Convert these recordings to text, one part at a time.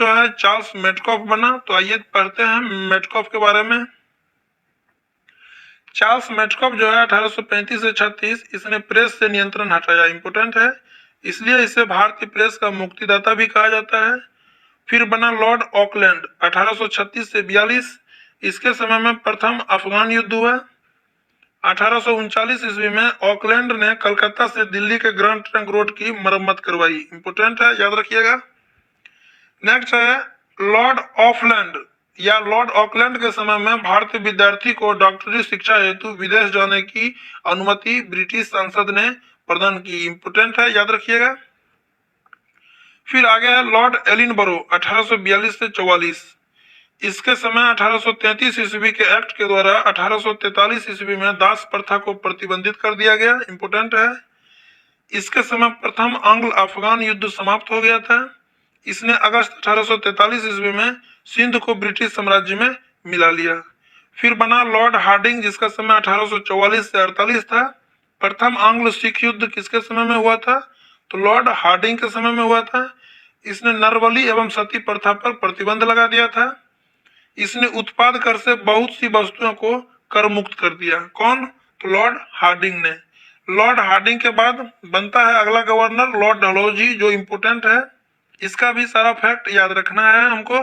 जो है Charles Metcalfe बना। तो आइए पढ़ते हैं मेटकॉफ के बारे में। चार्ल्स मेटकॉफ जो है 1835 से 36, इसने प्रेस से नियंत्रण हटाया, इंपोर्टेंट है, इसलिए इसे भारतीय प्रेस का मुक्तिदाता भी कहा जाता है। फिर बना लॉर्ड ऑकलैंड 1836 से 42, इसके समय में प्रथम अफगान युद्ध हुआ। 1839 ईस्वी में ऑकलैंड ने कलकत्ता से दिल्ली के ग्रैंड ट्रंक रोड की मरम्मत करवाई, इंपोर्टेंट है, याद रखिएगा। नेक्स्ट है लॉर्ड ऑफलैंड या लॉर्ड ऑकलैंड के समय में भारतीय विद्यार्थी को डॉक्टरी शिक्षा हेतु विदेश जाने की अनुमति ब्रिटिश संसद ने प्रदान की, इंपोर्टेंट है, याद रखिएगा। फिर आगे है लॉर्ड एलिनबरो 1842 से 44, इसके समय 1833 ईस्वी के एक्ट के द्वारा 1843 ईस्वी में दास प्रथा को प्रतिबंधित कर दिया गया, इंपोर्टेंट है। इसके समय प्रथम आंग्ल अफगान युद्ध समाप्त हो गया था। इसने अगस्त 1843 ईस्वी में सिंध को ब्रिटिश साम्राज्य में मिला लिया। फिर बना लॉर्ड हार्डिंग, जिसका समय 1844 से 48 था। प्रथम आंग्ल सिख युद्ध किसके समय में हुआ था? तो लॉर्ड हार्डिंग के समय में हुआ था। इसने नरबली एवं सती प्रथा पर प्रतिबंध लगा दिया था। इसने उत्पाद कर से बहुत सी वस्तुओं को कर मुक्त कर दिया। कौन? तो लॉर्ड हार्डिंग ने। लॉर्ड हार्डिंग के बाद बनता है अगला गवर्नर लॉर्ड डलहौजी, जो इंपोर्टेंट है, इसका भी सारा फैक्ट याद रखना है हमको।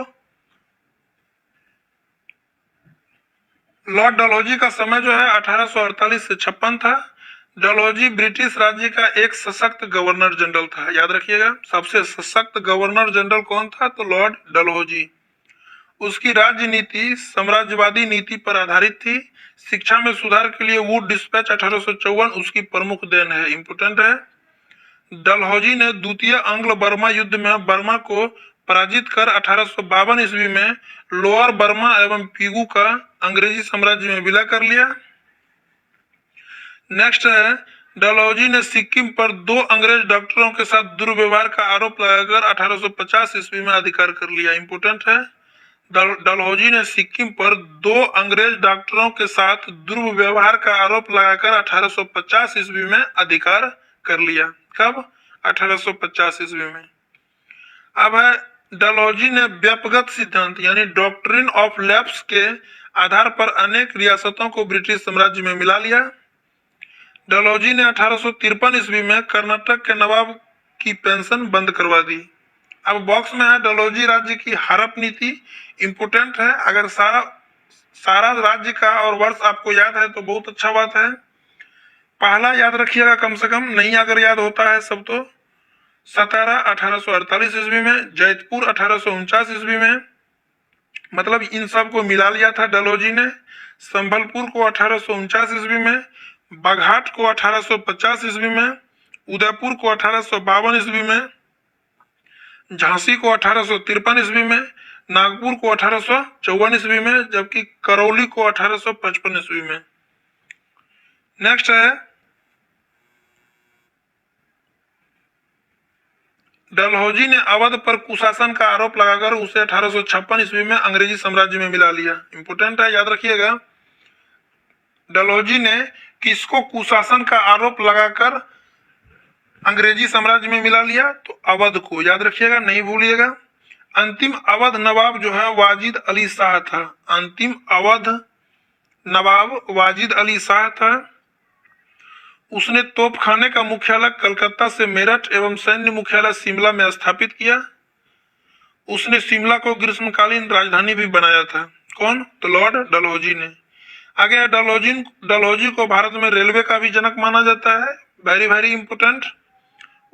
लॉर्ड डलहौजी का समय जो है 1848 से 56 था। डलहौजी ब्रिटिश राज्य का एक सशक्त गवर्नर जनरल था, याद रखिएगा। सबसे सशक्त गवर्नर जनरल कौन था? तो लॉर्ड डलहौजी। उसकी राजनीति साम्राज्यवादी नीति पर आधारित थी। शिक्षा में सुधार के लिए वुड डिस्पैच 1854 उसकी प्रमुख देन है, इंपोर्टेंट है। डलहौजी ने द्वितीय आंग्ल बर्मा युद्ध में बर्मा को पराजित कर 1852 ईस्वी में लोअर बर्मा एवं पीगू का अंग्रेजी साम्राज्य में विलय कर लिया। नेक्स्ट है डलहौजी ने सिक्किम पर 2 अंग्रेज डॉक्टरों के साथ दुर्व्यवहार का आरोप लगाकर 1850 ईस्वी में अधिकार कर लिया, इंपोर्टेंट है। डलहौजी ने सिक्किम पर 2 अंग्रेज डॉक्टरों के साथ दुर्व्यवहार का आरोप लगाकर 1850 ईस्वी में अधिकार कर लिया। कब? 1850 ईस्वी में। अब है डलहौजी ने व्यपगत सिद्धांत यानी डॉक्ट्रिन ऑफ लैप्स के आधार पर अनेक रियासतों को ब्रिटिश साम्राज्य में मिला लिया। डलहौजी ने 1853 ईस्वी में कर्नाटक के नवाब की पेंशन बंद करवा दी। अब बॉक्स में है डलहौजी राज्य की हड़प नीति, इंपोर्टेंट है। अगर सारा राज्य का और वर्ष आपको याद है तो बहुत अच्छा बात है। पहला याद रखिएगा कम से कम, नहीं अगर याद होता है सब तो। सतारा 1848 ईस्वी में, जैतपुर 1849 ईस्वी में, मतलब इन सब को मिला लिया था डलहौजी ने। संबलपुर को 1849 ईस्वी में, बाघाट को 1850 ईस्वी में, उदयपुर को 1852 ईस्वी में, झांसी को 1853 ईस्वी में, नागपुर को 1854 ईस्वी में, जबकि करौली को 1855 ईस्वी में। नेक्स्ट है डलहौजी ने अवध पर कुशासन का आरोप लगाकर उसे 1856 ईस्वी में अंग्रेजी साम्राज्य में मिला लिया, इंपोर्टेंट है, याद रखिएगा। डलहौजी ने किसको कुशासन का आरोप लगाकर अंग्रेजी साम्राज्य में मिला लिया? तो अवध को, याद रखिएगा, नहीं भूलिएगा। अंतिम अवध नवाब जो है वाजिद अली शाह था। अंतिम अवध नवाब वाजिद अली शाह था। उसने तोपखाने का मुख्यालय कलकत्ता से मेरठ एवं सैन्य मुख्यालय शिमला में स्थापित किया। उसने शिमला को ग्रीष्मकालीन राजधानी भी बनाया था। कौन? तो लॉर्ड डलहौजी ने। आगे डलहौजी को भारत में रेलवे का भी जनक माना जाता है, वेरी वेरी इंपोर्टेंट।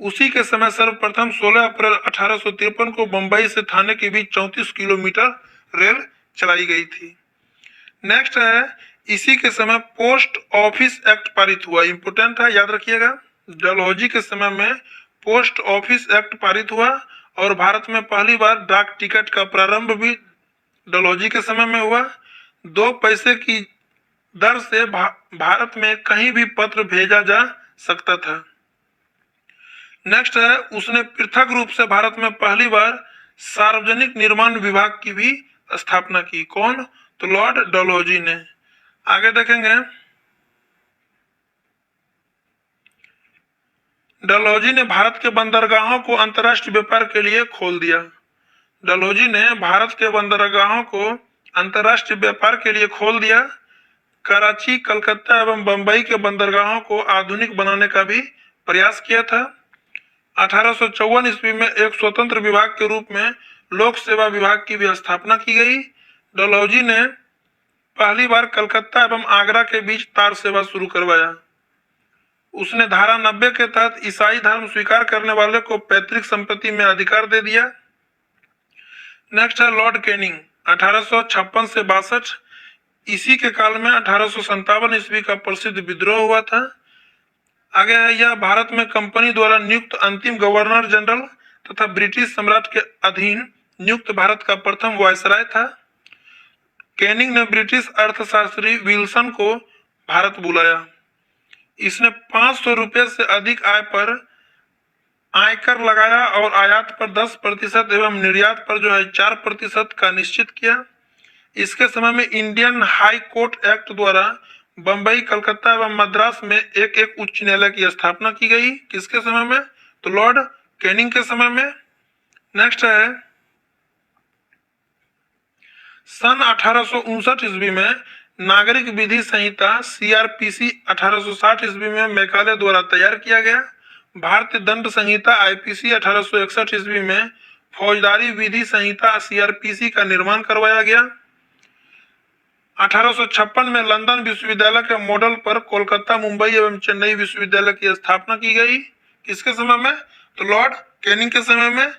उसी के समय सर्वप्रथम 16 अप्रैल 1853 को बंबई से थाने के बीच 34 किलोमीटर रेल चलाई गई थी। नेक्स्ट है इसी के समय पोस्ट ऑफिस एक्ट पारित हुआ, इंपोर्टेंट है, याद रखिएगा। डलहौजी के समय में पोस्ट ऑफिस एक्ट पारित हुआ और भारत में पहली बार डाक टिकट का प्रारंभ भी डलहौजी के समय में हुआ। 2 पैसे की दर से भारत में कहीं भी पत्र भेजा जा सकता था। नेक्स्ट है उसने पृथक रूप से भारत में पहली बार सार्वजनिक निर्माण विभाग की भी स्थापना की। कौन? तो लॉर्ड डलहौजी ने। आगे देखेंगे डलहौजी ने भारत के बंदरगाहों को अंतर्राष्ट्रीय व्यापार के लिए खोल दिया। डलहौजी ने भारत के बंदरगाहों को अंतर्राष्ट्रीय व्यापार के लिए खोल दिया। कराची, कलकत्ता एवं बंबई के बंदरगाहों को आधुनिक बनाने का भी प्रयास किया था। 1854 ईस्वी में एक स्वतंत्र विभाग के रूप में लोक सेवा विभाग की भी स्थापना की गई। डलहौजी ने पहली बार कलकत्ता एवं आगरा के बीच तार सेवा शुरू करवाया। उसने धारा 90 के तहत ईसाई धर्म स्वीकार करने वाले को पैतृक संपत्ति में अधिकार दे दिया। नेक्स्ट है लॉर्ड कैनिंग, 1856 से 62। इसी के काल में 1857 ईस्वी का प्रसिद्ध विद्रोह हुआ था। आगे है यह भारत में कंपनी द्वारा नियुक्त अंतिम गवर्नर जनरल तथा ब्रिटिश सम्राट के अधीन नियुक्त भारत का प्रथम वायसराय था। कैनिंग ने ब्रिटिश अर्थशास्त्री विल्सन को भारत बुलाया। इसने 500 रुपये से अधिक आय पर आयकर लगाया और आयात पर 10% एवं निर्यात पर जो है 4% का निश्चित किया। इसके समय में इंडियन हाई कोर्ट एक्ट द्वारा बंबई, कलकत्ता एवं मद्रास में एक एक उच्च न्यायालय की स्थापना की गई। किसके समय में? तो लॉर्ड कैनिंग के समय में। नेक्स्ट है सन 1859 ईस्वी में नागरिक विधि संहिता CRPC 1860 ईस्वी में मेघालय द्वारा तैयार किया गया। भारतीय दंड संहिता IPC 1861 ईस्वी में फौजदारी विधि संहिता CRPC का निर्माण करवाया गया। 1856 में लंदन विश्वविद्यालय के मॉडल पर कोलकाता, मुंबई एवं चेन्नई विश्वविद्यालय की स्थापना की गई। किसके समय में? तो लॉर्ड कैनिंग के समय में।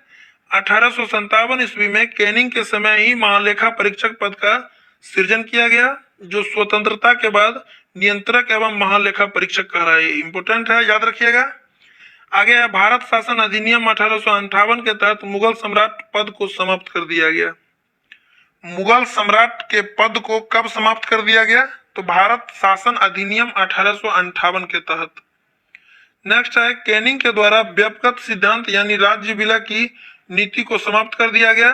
1857 ईस्वी में कैनिंग के समय ही महालेखा परीक्षक पद का सृजन किया गया, जो स्वतंत्रता के बाद नियंत्रक एवं महालेखा परीक्षक कहलाए। इंपोर्टेंट है, याद रखिएगा। आगे है भारत शासन अधिनियम 1858 के तहत मुगल सम्राट पद को समाप्त कर दिया गया। मुगल सम्राट के पद को कब समाप्त कर दिया गया? तो भारत शासन अधिनियम 1858 के तहत। नेक्स्ट है कैनिंग के द्वारा व्यक्तिगत सिद्धांत यानी राज्य विलय की नीति को समाप्त कर दिया गया।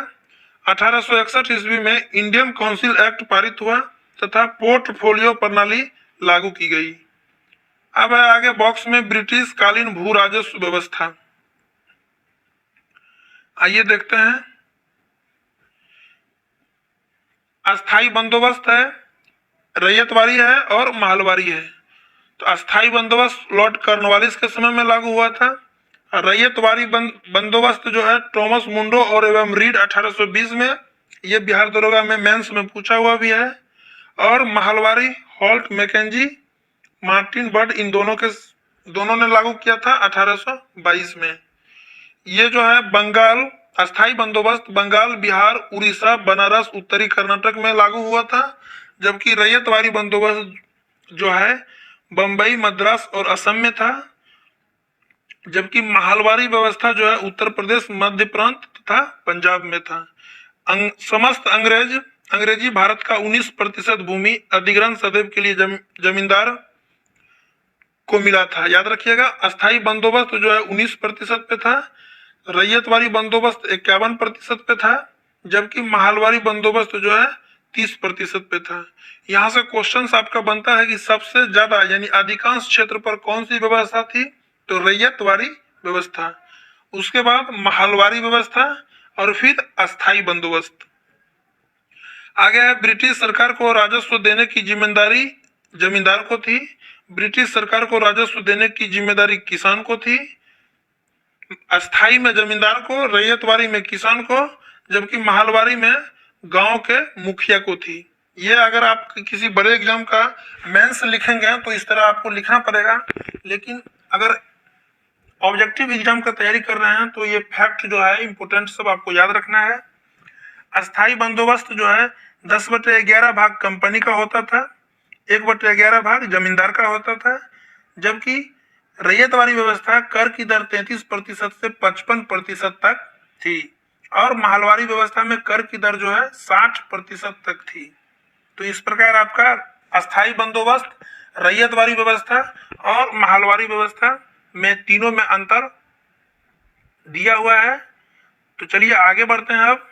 1861 ईस्वी में इंडियन काउंसिल एक्ट पारित हुआ तथा पोर्टफोलियो प्रणाली लागू की गई। अब है आगे बॉक्स में ब्रिटिश कालीन भू राजस्व व्यवस्था। आइए देखते हैं। अस्थाई बंदोबस्त है, रैयतवारी है और महलवारी है। तो अस्थाई बंदोबस्त लॉर्ड कॉर्नवालिस के समय में लागू हुआ था। रैयतवारी बंदोबस्त जो है थॉमस मुंडो और एवं रीड 1820 में, ये बिहार दरोगा में मेंस में पूछा हुआ भी है। और Mahalwari Holt, Mackenzie, Martin Bird, इन दोनों ने लागू किया था 1822 में। ये जो है बंगाल अस्थाई बंदोबस्त बंगाल, बिहार, उड़ीसा, बनारस, उत्तरी कर्नाटक में लागू हुआ था, जबकि रैयतवारी बंदोबस्त जो है बंबई, मद्रास और असम में था। जबकि महलवारी व्यवस्था जो है उत्तर प्रदेश, मध्य प्रांत तथा पंजाब में था। समस्त अंग्रेजी भारत का 19% भूमि अधिग्रहण सदैव के लिए जमींदार को मिला था। याद रखिएगा, अस्थाई बंदोबस्त जो है 19% पे था, रैयतवारी बंदोबस्त 51% पे था, जबकि महलवारी बंदोबस्त जो है 30% पे था। यहाँ से क्वेश्चन आपका बनता है कि सबसे ज्यादा यानी अधिकांश क्षेत्र पर कौन सी व्यवस्था थी? तो रैयतवारी व्यवस्था, उसके बाद महलवारी व्यवस्था और फिर अस्थाई बंदोबस्त। आगे है ब्रिटिश सरकार को राजस्व देने की जिम्मेदारी जमींदार को थी। ब्रिटिश सरकार को राजस्व देने की जिम्मेदारी किसान को थी। अस्थाई में जमींदार को, रैयतवारी में किसान को, जबकि महलवारी में गांव के मुखिया को थी। ये अगर आप किसी बड़े एग्जाम का मेंस लिखेंगे तो इस तरह आपको लिखना पड़ेगा, लेकिन अगर ऑब्जेक्टिव एग्जाम का तैयारी कर रहे हैं तो ये फैक्ट जो है इंपोर्टेंट सब आपको याद रखना है। अस्थाई बंदोबस्त जो है 10/11 भाग कंपनी का होता था, 1/11 भाग जमींदार का होता था, जबकि रैयतवारी व्यवस्था कर की दर 33% से 55% तक थी और महलवारी व्यवस्था में कर की दर जो है 60% तक थी। तो इस प्रकार आपका अस्थाई बंदोबस्त, रैयतवारी व्यवस्था और महलवारी व्यवस्था में तीनों में अंतर दिया हुआ है। तो चलिए आगे बढ़ते हैं। अब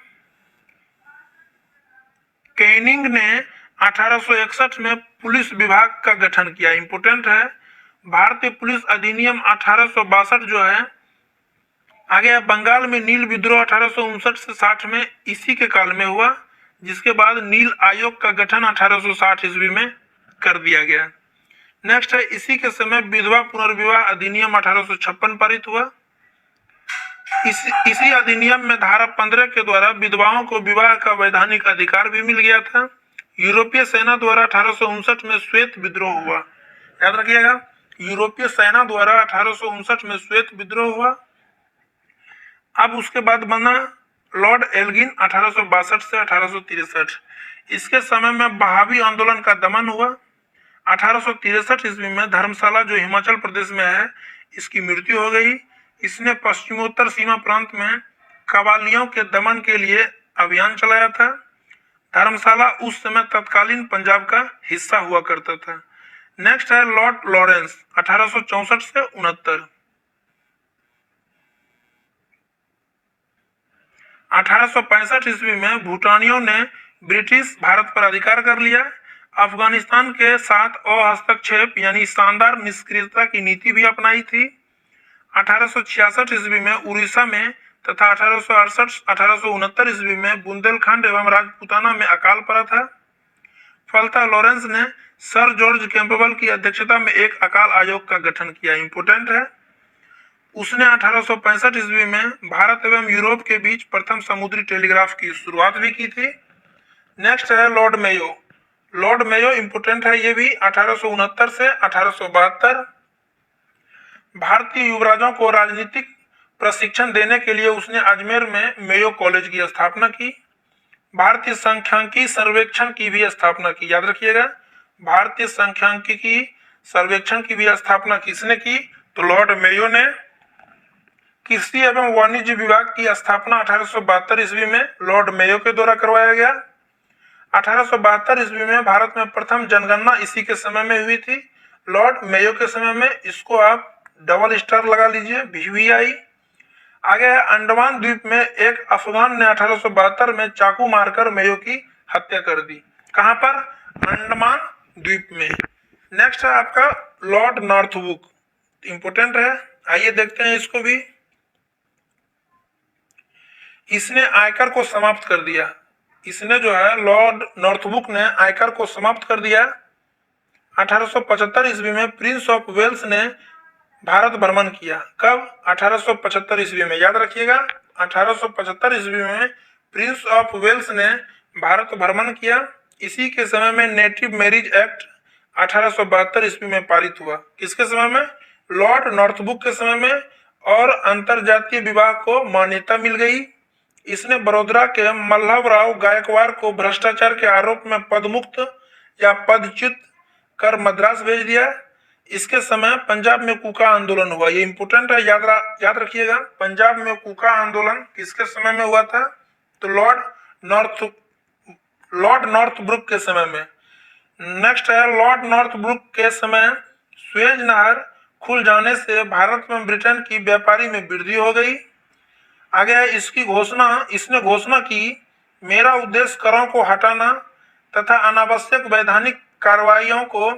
कैनिंग ने 1861 में पुलिस विभाग का गठन किया। इंपोर्टेंट है, भारतीय पुलिस अधिनियम 1862 जो है आगे बंगाल में नील विद्रोह 1859 से 60 में इसी के काल में हुआ, जिसके बाद नील आयोग का गठन 1860 ईस्वी में कर दिया गया। नेक्स्ट है, इसी के समय विधवा पुनर्विवाह अधिनियम 1856 पारित हुआ। इसी अधिनियम में धारा 15 के द्वारा विधवाओं को विवाह का वैधानिक अधिकार भी मिल गया था। यूरोपीय सेना द्वारा 1859 में श्वेत विद्रोह हुआ, याद रखिएगा, यूरोपीय सेना द्वारा 1859 में श्वेत विद्रोह हुआ। अब उसके बाद बना लॉर्ड एल्गिन 1862 से 1863। इसके समय में बहावी आंदोलन का दमन हुआ। 1863 ईस्वी में धर्मशाला जो हिमाचल प्रदेश में है, इसकी मृत्यु हो गई। इसने पश्चिमोत्तर सीमा प्रांत में कबालियों के दमन के लिए अभियान चलाया था। धर्मशाला उस समय तत्कालीन पंजाब का हिस्सा हुआ करता था। नेक्स्ट है लॉर्ड लॉरेंस 1864 से 69। 1865 ईस्वी में भूटानियों ने ब्रिटिश भारत पर अधिकार कर लिया। अफगानिस्तान के साथ अहस्तक्षेप यानी शानदार निष्क्रियता की नीति भी अपनाई थी। 1866 ईस्वी में उड़ीसा में तथा 1868-1869 ईस्वी में बुंदेलखंड एवं राजपूताना में अकाल पड़ा था। फलतः लॉरेंस ने सर जॉर्ज कैंपबेल की अध्यक्षता में एक अकाल आयोग का गठन किया, इंपोर्टेंट है। उसने 1865 ईस्वी में भारत एवं यूरोप के बीच प्रथम समुद्री टेलीग्राफ की शुरुआत भी की थी। नेक्स्ट है Lord Mayo. Lord Mayo important है, ये भी 1869 से 1872। भारतीय युवराजों को राजनीतिक प्रशिक्षण देने के लिए उसने अजमेर में मेयो कॉलेज की स्थापना की। भारतीय सांख्यिकी सर्वेक्षण की भी स्थापना की, याद रखिएगा, भारतीय सांख्यिकी सर्वेक्षण की भी स्थापना किसने की? तो लॉर्ड मेयो ने। कृषि एवं वाणिज्य विभाग की स्थापना 1872 ईस्वी में लॉर्ड मेयो के द्वारा करवाया गया। 1872 ईस्वी में भारत में प्रथम जनगणना इसी के समय में हुई थी, लॉर्ड मेयो के समय में। इसको आप डबल स्टार लगा लीजिए, VVI। आगे है अंडमान द्वीप में एक अफगान ने 1872 में चाकू मारकर मेयो की हत्या कर दी। कहां पर? अंडमान द्वीप में। नेक्स्ट है आपका लॉर्ड नॉर्थब्रुक, इंपोर्टेंट है, आइए देखते हैं इसको भी। इसने आयकर को समाप्त कर दिया। इसने जो है लॉर्ड नॉर्थब्रुक ने आयकर को समाप्त कर दिया। 1875 ईस्वी में प्रिंस ऑफ वेल्स ने भारत भ्रमण किया। कब? 1875 ईस्वी में, याद रखिएगा, 1875 ईस्वी में प्रिंस ऑफ वेल्स ने भारत भ्रमण किया। इसी के समय में नेटिव मैरिज एक्ट 1872 ईस्वी में पारित हुआ। किसके समय में? लॉर्ड नॉर्थब्रुक के समय में। और अंतरजातीय विवाह को मान्यता मिल गई। इसने बड़ौदा के मल्लभराव गायकवाड़ को भ्रष्टाचार के आरोप में पदमुक्त या पदच्युत कर मद्रास भेज दिया। इसके समय पंजाब में कुका आंदोलन हुआ, ये इंपोर्टेंट है, याद रखिएगा। पंजाब में कुका आंदोलन किसके समय में हुआ था? तो लॉर्ड नॉर्थब्रुक के समय में। नेक्स्ट है लॉर्ड नॉर्थब्रुक के समय स्वेज नहर खुल जाने से भारत में ब्रिटेन की व्यापारी में वृद्धि हो गई। आगे है इसने घोषणा की, मेरा उद्देश्य करों को हटाना तथा अनावश्यक वैधानिक कार्रवाइयों को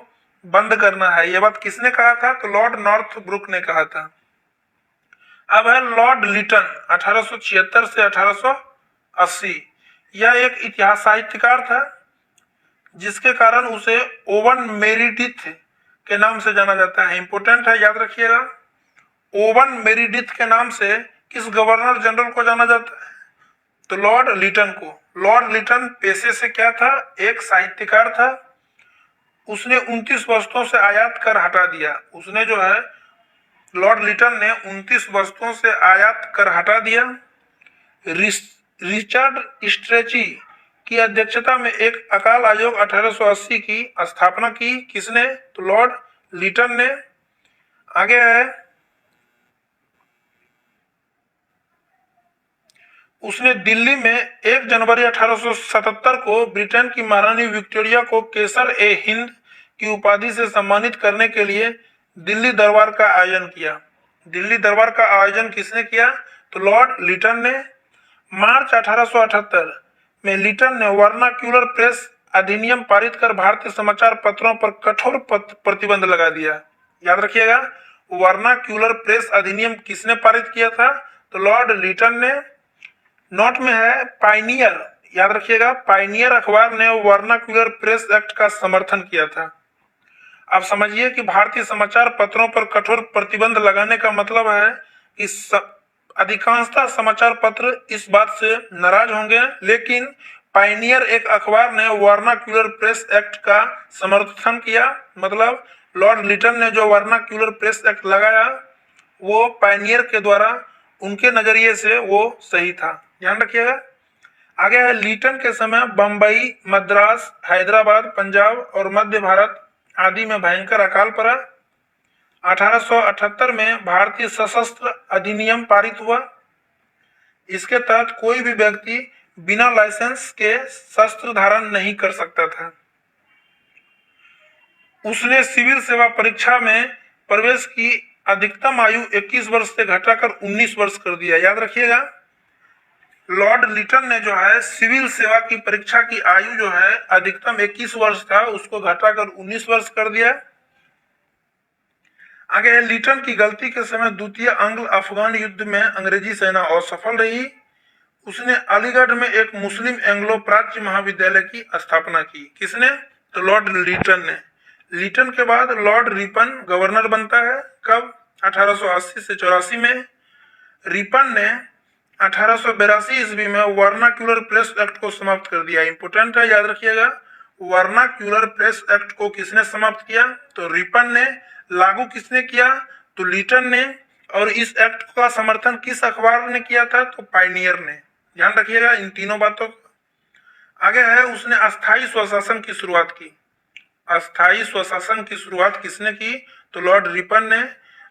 बंद करना है। यह बात किसने कहा था? तो लॉर्ड नॉर्थब्रुक ने कहा था। अब है लॉर्ड लिटन 1876 से 1880। यह एक इतिहास साहित्यकार था, जिसके कारण उसे ओवन मेरिडिथ के नाम से जाना जाता है। इंपोर्टेंट है, याद रखिएगा। ओवन मेरिडिथ के नाम से किस गवर्नर जनरल को जाना जाता है? तो लॉर्ड लिटन को। लॉर्ड लिटन पेशे से क्या था? एक साहित्यकार था। उसने 29 वस्तुओं से आयात कर हटा दिया। उसने जो है लॉर्ड लिटन ने 29 वस्तुओं से आयात कर हटा दिया। रिचर्ड स्ट्रेची की अध्यक्षता में एक अकाल आयोग 1880 की स्थापना की। किसने? तो लॉर्ड लिटन ने। आगे है उसने दिल्ली में 1 जनवरी 1877 को ब्रिटेन की महारानी विक्टोरिया को केसर ए हिंद की उपाधि से सम्मानित करने के लिए दिल्ली दरबार का आयोजन किया। दिल्ली दरबार का आयोजन किसने किया? तो लॉर्ड लिटन ने। मार्च 1878 में लिटन ने वर्नाक्यूलर प्रेस अधिनियम पारित कर भारतीय समाचार पत्रों पर कठोर प्रतिबंध लगा दिया। याद रखिएगा, वर्नाक्यूलर प्रेस अधिनियम किसने पारित किया था? तो लॉर्ड लिटन ने, नोट में है पाइनियर, याद रखिएगा, पाइनियर अखबार ने वर्नाक्यूलर प्रेस एक्ट का समर्थन किया था। आप समझिए कि भारतीय समाचार पत्रों पर कठोर प्रतिबंध लगाने का मतलब है कि अधिकांशतः समाचार पत्र इस बात से नाराज होंगे, लेकिन पाइनियर एक अखबार ने वर्नाक्यूलर प्रेस एक्ट का समर्थन किया। मतलब लॉर्ड लिटन ने जो वर्नाक्यूलर प्रेस एक्ट लगाया वो पाइनियर के द्वारा उनके नजरिए से वो सही था, ध्यान रखिएगा। आगे है लिटन के समय बंबई, मद्रास, हैदराबाद, पंजाब और मध्य भारत आदि में भयंकर अकाल पड़ा। 1878 में भारतीय सशस्त्र अधिनियम पारित हुआ। इसके तहत कोई भी व्यक्ति बिना लाइसेंस के शस्त्र धारण नहीं कर सकता था। उसने सिविल सेवा परीक्षा में प्रवेश की अधिकतम आयु 21 वर्ष से घटाकर 19 वर्ष कर दिया। याद रखिएगा, लॉर्ड लिटन ने जो है सिविल सेवा की परीक्षा की आयु जो है अधिकतम 21 वर्ष था, उसको घटाकर 19 वर्ष कर दिया। आगे है लिटन की गलती के समय द्वितीय एंग्लो अफगान युद्ध में अंग्रेजी सेना असफल रही। उसने अलीगढ़ में एक मुस्लिम एंग्लो प्राच्य महाविद्यालय की स्थापना की। किसने? तो लॉर्ड लिटन ने। लिटन के बाद लॉर्ड रिपन गवर्नर बनता है। कब? 1880 से 84 में। रिपन ने 1882 ईस्वी में वर्नाक्यूलर प्रेस एक्ट को समाप्त कर दिया। इंपोर्टेंट है, याद रखिएगा, वर्नाक्यूलर प्रेस एक्ट को किसने समाप्त किया? तो रिपन ने। लागू किसने किया? तो लिटन ने। और इस एक्ट का समर्थन किस अखबार ने किया था? तो पायनियर ने। ध्यान रखिएगा इन तीनों बातों का। आगे है उसने अस्थायी स्वशासन की शुरुआत की। अस्थायी स्वशासन की शुरुआत किसने की? तो लॉर्ड रिपन ने।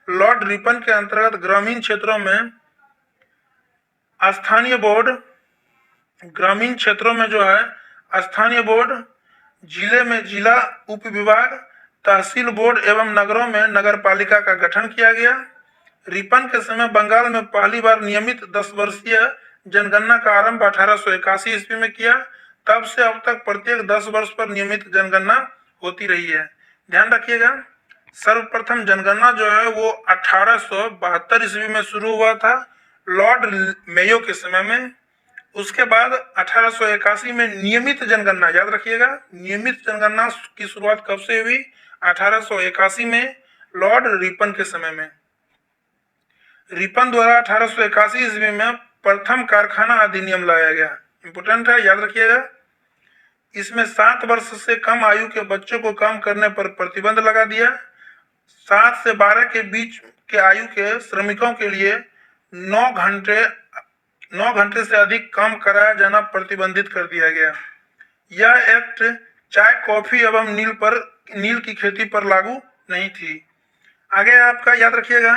लॉर्ड रिपन के अंतर्गत ग्रामीण क्षेत्रों में स्थानीय बोर्ड, ग्रामीण क्षेत्रों में जो है स्थानीय बोर्ड, जिले में जिला उप विभाग, तहसील बोर्ड एवं नगरों में नगर पालिका का गठन किया गया। रिपन के समय बंगाल में पहली बार नियमित 10 वर्षीय जनगणना का आरंभ 1881 ईस्वी में किया। तब से अब तक प्रत्येक 10 वर्ष पर नियमित जनगणना होती रही है। ध्यान रखिएगा, सर्वप्रथम जनगणना जो है वो 1872 ईस्वी में शुरू हुआ था लॉर्ड मेयो के समय में। उसके बाद 1881 में नियमित जनगणना, याद रखिएगा, नियमित जनगणना की शुरुआत कब से हुई? 1881 में लॉर्ड रिपन के समय में। रिपन द्वारा 1881 ईस्वी में प्रथम कारखाना अधिनियम लाया गया। इंपोर्टेंट है, याद रखिएगा। इसमें 7 वर्ष से कम आयु के बच्चों को काम करने पर प्रतिबंध लगा दिया। 7 से 12 के बीच के आयु के श्रमिकों के लिए 9 घंटे से अधिक काम कराया जाना प्रतिबंधित कर दिया गया। यह एक्ट चाय, कॉफी एवं नील की खेती पर लागू नहीं थी। आगे आपका याद रखिएगा,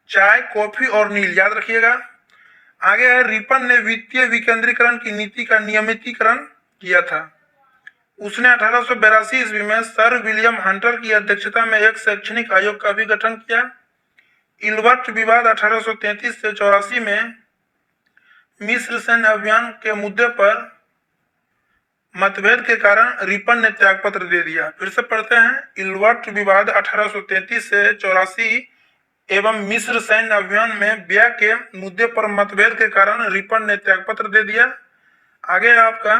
चाय, कॉफी और नील, याद रखिएगा। आगे है रिपन ने वित्तीय विकेंद्रीकरण की नीति का नियमितीकरण किया था। उसने 1882 ईस्वी में सर विलियम हंटर की अध्यक्षता में एक शैक्षणिक आयोग का भी गठन किया। इल्बर्ट विवाद 1833 से 84 में मिस्र सैन्य अभियान के मुद्दे पर मतभेद के कारण रिपन ने त्यागपत्र दे दिया। फिर से पढ़ते हैं, इल्बर्ट विवाद 1833 से 84 एवं मिस्र सैन्य अभियान में व्यय के मुद्दे पर मतभेद के कारण रिपन ने त्यागपत्र दे दिया। आगे आपका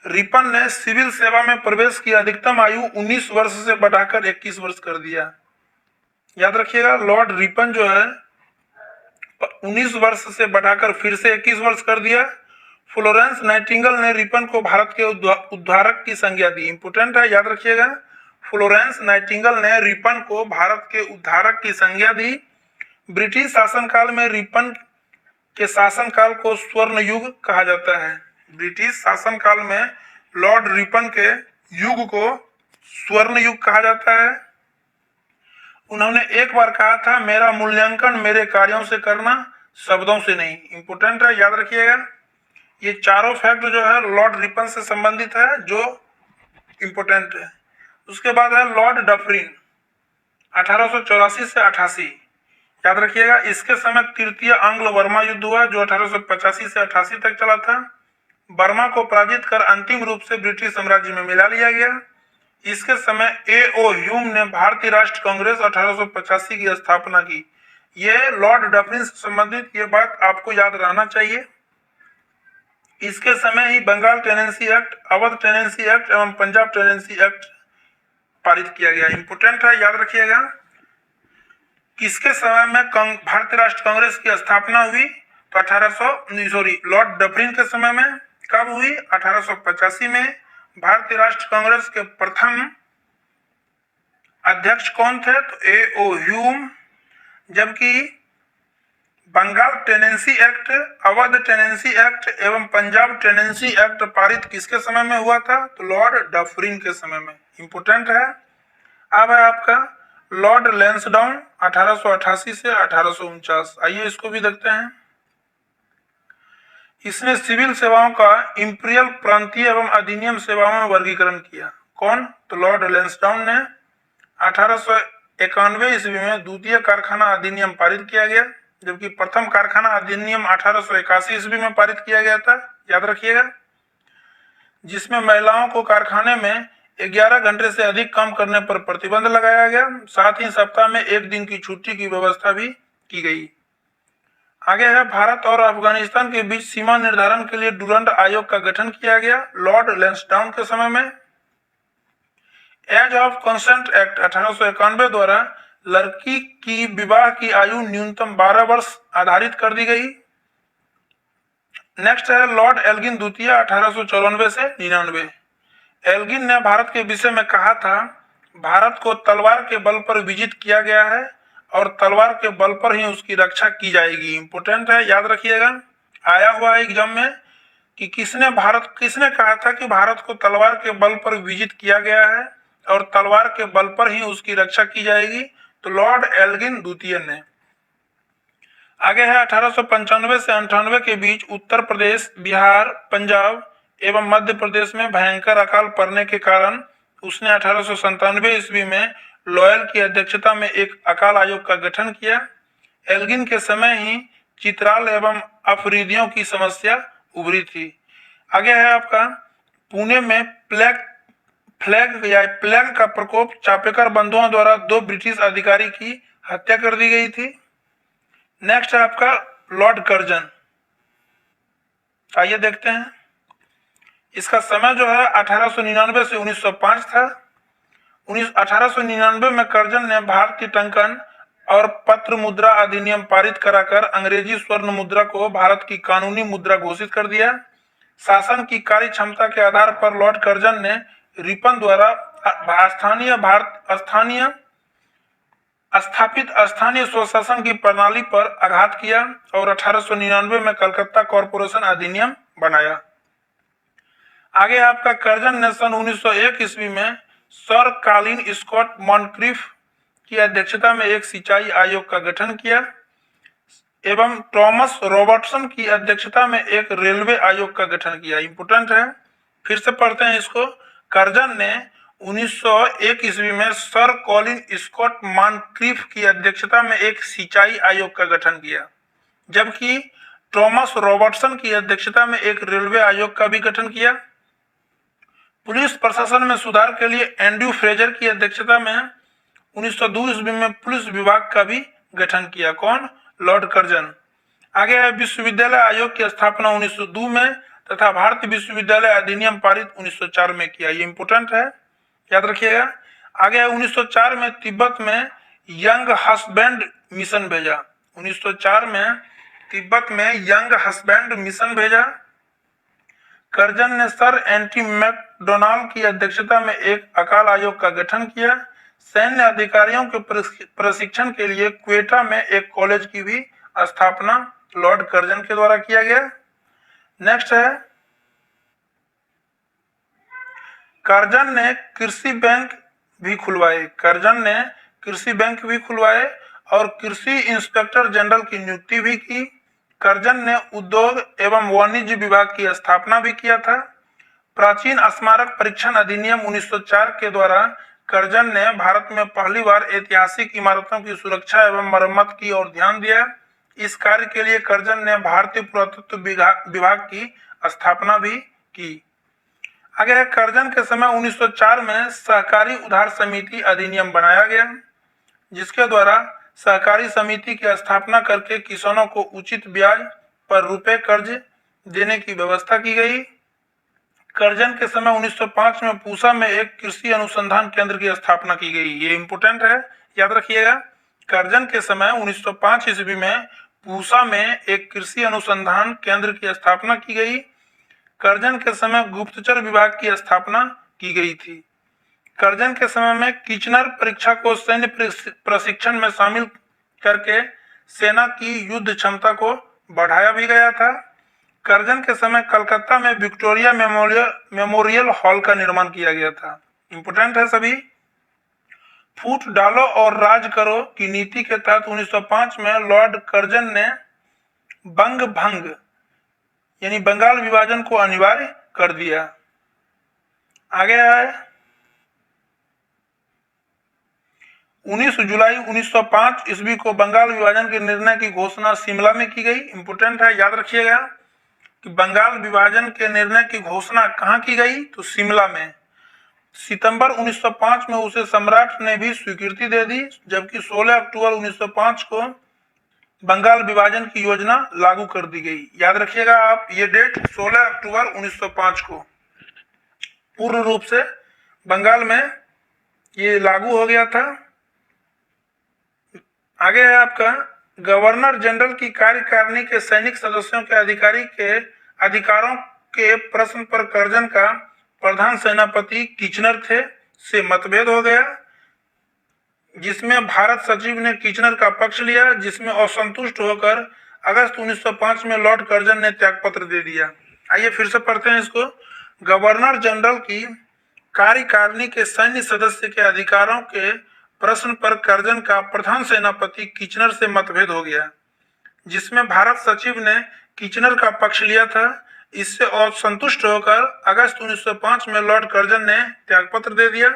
रिपन ने सिविल सेवा में प्रवेश की अधिकतम आयु 19 वर्ष से बढ़ाकर 21 वर्ष कर दिया। याद रखिएगा, लॉर्ड रिपन जो है 19 वर्ष से बढ़ाकर फिर से 21 वर्ष कर दिया। फ्लोरेंस नाइटिंगेल ने रिपन को भारत के उद्धारक की संज्ञा दी। इंपोर्टेंट है, याद रखिएगा, फ्लोरेंस नाइटिंगेल ने रिपन को भारत के उद्धारक की संज्ञा दी। ब्रिटिश शासनकाल में रिपन के शासनकाल को स्वर्ण युग कहा जाता है। ब्रिटिश शासनकाल में लॉर्ड रिपन के युग को स्वर्ण युग कहा जाता है। उन्होंने एक बार कहा था, मेरा मूल्यांकन मेरे कार्यों से करना, शब्दों से नहीं। इंपोर्टेंट है, याद रखिएगा। ये चारों फैक्ट जो है लॉर्ड रिपन से संबंधित है, जो इंपोर्टेंट है। उसके बाद है लॉर्ड डफरिन 1884 से 88, याद रखिएगा। इसके समय तृतीय एंग्लो बर्मा युद्ध हुआ जो 1885 से 88 तक चला था। बर्मा को पराजित कर अंतिम रूप से ब्रिटिश साम्राज्य में मिला लिया गया। इसके समय A.O. ह्यूम ने भारतीय राष्ट्र कांग्रेस 1885 की स्थापना की। यह लॉर्ड डफरिन से संबंधित ये बात आपको याद रहना चाहिए। इसके समय ही Bengal tenancy act, Awadh tenancy act एवं पंजाब टेनेंसी एक्ट पारित किया गया। इंपोर्टेंट है, याद रखिएगा। किसके समय में भारतीय राष्ट्र कांग्रेस की स्थापना हुई? तो लॉर्ड डफरिन के समय में। कब हुई? 1885 में। भारतीय राष्ट्र कांग्रेस के प्रथम अध्यक्ष कौन थे? तो A.O. ह्यूम। जबकि Bengal tenancy act, Awadh tenancy act एवं पंजाब टेनेंसी एक्ट पारित किसके समय में हुआ था? तो लॉर्ड डफरिन के समय में। इंपोर्टेंट है। अब है आपका लॉर्ड लैंसडाउन 1888 से 1849। आइए इसको भी देखते हैं। इसने सिविल सेवाओं का इंपीरियल, प्रांतीय एवं अधिनियम सेवाओं में वर्गीकरण किया। कौन? तो लॉर्ड लैंसडाउन ने। 1891 ईस्वी में द्वितीय कारखाना अधिनियम पारित किया गया, जबकि प्रथम कारखाना अधिनियम 1881 ईस्वी में पारित किया गया था, याद रखिएगा, जिसमें महिलाओं को कारखाने में 11 घंटे से अधिक काम करने पर प्रतिबंध लगाया गया। साथ ही सप्ताह में 1 दिन की छुट्टी की व्यवस्था भी की गई। आगे है, भारत और अफगानिस्तान के बीच सीमा निर्धारण के लिए डुरंड आयोग का गठन किया गया लॉर्ड लैंसडाउन के समय में। एज ऑफ कंसेंट एक्ट 1891 द्वारा लड़की की विवाह की आयु न्यूनतम 12 वर्ष आधारित कर दी गई। नेक्स्ट है लॉर्ड एल्गिन द्वितीय 1894 से 99। एल्गिन ने भारत के विषय में कहा था, भारत को तलवार के बल पर विजित किया गया है और तलवार के बल पर ही उसकी रक्षा की जाएगी। इंपोर्टेंट है, याद रखिएगा। आया हुआ है एग्जाम में कि किसने कहा था कि भारत को तलवार के बल पर विजित किया गया है और तलवार के बल पर ही उसकी रक्षा की जाएगी? तो लॉर्ड एल्गिन द्वितीय ने। आगे है 1895 से 98 के बीच उत्तर प्रदेश, बिहार, पंजाब एवं मध्य प्रदेश में भयंकर अकाल पड़ने के कारण उसने 1897 ईस्वी में लॉयल की अध्यक्षता में एक अकाल आयोग का गठन किया। एल्गिन के समय ही चित्राल एवं अफरीदियों की समस्या उभरी थी। आगे है आपका पुणे में प्लेग का प्रकोप, चापेकर बंधुओं द्वारा 2 ब्रिटिश अधिकारी की हत्या कर दी गई थी। नेक्स्ट है आपका लॉर्ड कर्जन। आइए देखते हैं। इसका समय जो है 1899 से 1905 था। 1899 में कर्जन ने भारतीय टंकन और पत्र मुद्रा अधिनियम पारित कराकर अंग्रेजी स्वर्ण मुद्रा को भारत की कानूनी मुद्रा घोषित कर दिया। शासन की कार्य क्षमता के आधार पर लॉर्ड कर्जन ने रिपन द्वारा स्थानीय स्वशासन की प्रणाली पर आघात किया और 1899 में कलकत्ता कॉरपोरेशन अधिनियम बनाया। आगे आपका कर्जन ने सन 1901 ईस्वी में सर कॉलिन स्कॉट मॉन्क्रिफ की अध्यक्षता में एक सिंचाई आयोग का गठन किया एवं थॉमस रॉबर्टसन की अध्यक्षता में एक रेलवे आयोग का गठन किया। इंपोर्टेंट है, फिर से पढ़ते हैं इसको। कर्जन ने 1901 ईस्वी में सर कॉलिन स्कॉट मॉन्क्रिफ की अध्यक्षता में एक सिंचाई आयोग का गठन किया, जबकि थॉमस रॉबर्टसन की अध्यक्षता में एक रेलवे आयोग का भी गठन किया। पुलिस प्रशासन में सुधार के लिए एंड्रयू फ्रेजर की अध्यक्षता में 1902 ईस्वी में पुलिस विभाग का भी गठन किया। कौन? Lord Curzon. आगे है विश्वविद्यालय आयोग की स्थापना 1902 में तथा भारतीय विश्वविद्यालय अधिनियम पारित 1904 में किया। ये इंपोर्टेंट है, याद रखिएगा। आगे है 1904 में तिब्बत में यंग हस्बैंड मिशन भेजा। 1904 में तिब्बत में यंग हस्बैंड मिशन भेजा। कर्जन ने सर एंटी मैकडोनाल्ड की अध्यक्षता में एक अकाल आयोग का गठन किया। सैन्य अधिकारियों के प्रशिक्षण के लिए क्वेटा में एक कॉलेज की भी स्थापना लॉर्ड कर्जन के द्वारा किया गया। नेक्स्ट है कर्जन ने कृषि बैंक भी खुलवाए। कर्जन ने कृषि बैंक भी खुलवाए और कृषि इंस्पेक्टर जनरल की नियुक्ति भी की। कर्जन ने उद्योग एवं वाणिज्य विभाग की स्थापना भी किया था। प्राचीन स्मारक परीक्षण अधिनियम 1904 के द्वारा कर्जन ने भारत में पहली बार ऐतिहासिक इमारतों की सुरक्षा एवं मरम्मत की ओर ध्यान दिया। इस कार्य के लिए कर्जन ने भारतीय पुरातत्व विभाग की स्थापना भी की। आगे है, करजन के समय 1904 में सहकारी उधार समिति अधिनियम बनाया गया, जिसके द्वारा सहकारी समिति की स्थापना करके किसानों को उचित ब्याज पर रुपए कर्ज देने की व्यवस्था की गई। करजन के समय 1905 में पूसा में एक कृषि अनुसंधान केंद्र की स्थापना की गई। ये इंपोर्टेंट है, याद रखिएगा। करजन के समय 1905 ईस्वी में पूसा में एक कृषि अनुसंधान केंद्र की स्थापना की गई। करजन के समय गुप्तचर विभाग की स्थापना की गई थी। करजन के समय में किचनर परीक्षा को सैन्य प्रशिक्षण में शामिल करके सेना की युद्ध क्षमता को बढ़ाया भी गया था। करजन के समय कलकत्ता में विक्टोरिया मेमोरियल हॉल का निर्माण किया गया था। इंपोर्टेंट है सभी। फूट डालो और राज करो की नीति के तहत 1905 में लॉर्ड कर्जन ने बंग भंग यानी बंगाल विभाजन को अनिवार्य कर दिया। आगे आए, 19 जुलाई 1905 ईस्वी को बंगाल विभाजन के निर्णय की घोषणा शिमला में की गई। इंपोर्टेंट है, याद रखिएगा कि बंगाल विभाजन के निर्णय की घोषणा कहां की गई, तो शिमला में। सितंबर 1905 में उसे सम्राट ने भी स्वीकृति दे दी, जबकि 16 अक्टूबर 1905 को बंगाल विभाजन की योजना लागू कर दी गई। याद रखिएगा आप ये डेट, 16 अक्टूबर 1905 को पूर्ण रूप से बंगाल में ये लागू हो गया था। आगे है आपका, गवर्नर जनरल की कार्यकारिणी के सैनिक सदस्यों के अधिकारों के प्रश्न पर करजन का प्रधान सेनापति किचनर थे से मतभेद हो गया, जिसमें भारत सचिव ने किचनर का पक्ष लिया, जिसमें असंतुष्ट होकर अगस्त 1905 में लॉर्ड कर्जन ने त्यागपत्र दे दिया। आइए फिर से पढ़ते हैं इसको। गवर्नर जनरल की कार्यकारिणी के सैन्य सदस्य के अधिकारों के प्रश्न पर कर्जन का प्रधान सेनापति किचनर से मतभेद हो गया, जिसमें भारत सचिव ने किचनर का पक्ष लिया था। इससे असंतुष्ट होकर अगस्त 1905 में लॉर्ड कर्जन ने त्यागपत्र दे दिया।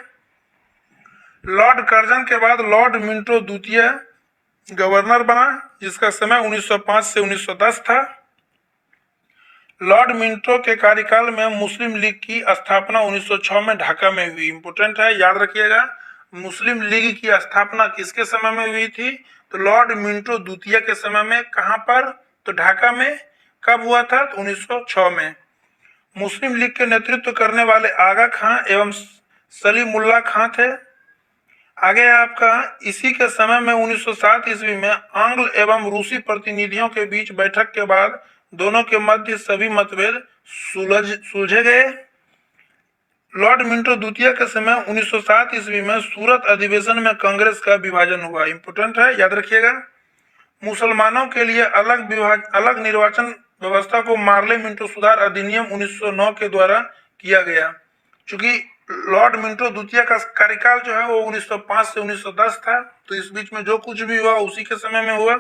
लॉर्ड कर्जन के बाद लॉर्ड मिंटो द्वितीय गवर्नर बना, जिसका समय 1905 से 1910 था। लॉर्ड मिंटो के कार्यकाल में मुस्लिम लीग की स्थापना 1906 में ढाका में हुई। इंपोर्टेंट है, याद रखिएगा। मुस्लिम लीग की स्थापना किसके समय में हुई थी, तो लॉर्ड मिंटो द्वितीय के समय में। कहां पर, तो ढाका में। कब हुआ था, तो 1906 में। मुस्लिम लीग के नेतृत्व करने वाले आगा खां एवं सलीमुल्लाह खां थे। आगे आपका, इसी के समय में 1907 ईस्वी में आंग्ल एवं रूसी प्रतिनिधियों के बीच बैठक के बाद दोनों के मध्य सभी मतभेद सुलझे गए। लॉर्ड मिंटो द्वितीय के समय 1907 ईस्वी में सूरत अधिवेशन में कांग्रेस का विभाजन हुआ। इंपोर्टेंट है, याद रखिएगा। मुसलमानों के लिए अलग निर्वाचन व्यवस्था को मार्ले मिंटो सुधार अधिनियम 1909 के द्वारा किया गया। चूंकि लॉर्ड मिंटो द्वितीय का कार्यकाल जो है वो 1905 से 1910 था, तो इस बीच में जो कुछ भी हुआ उसी के समय में हुआ।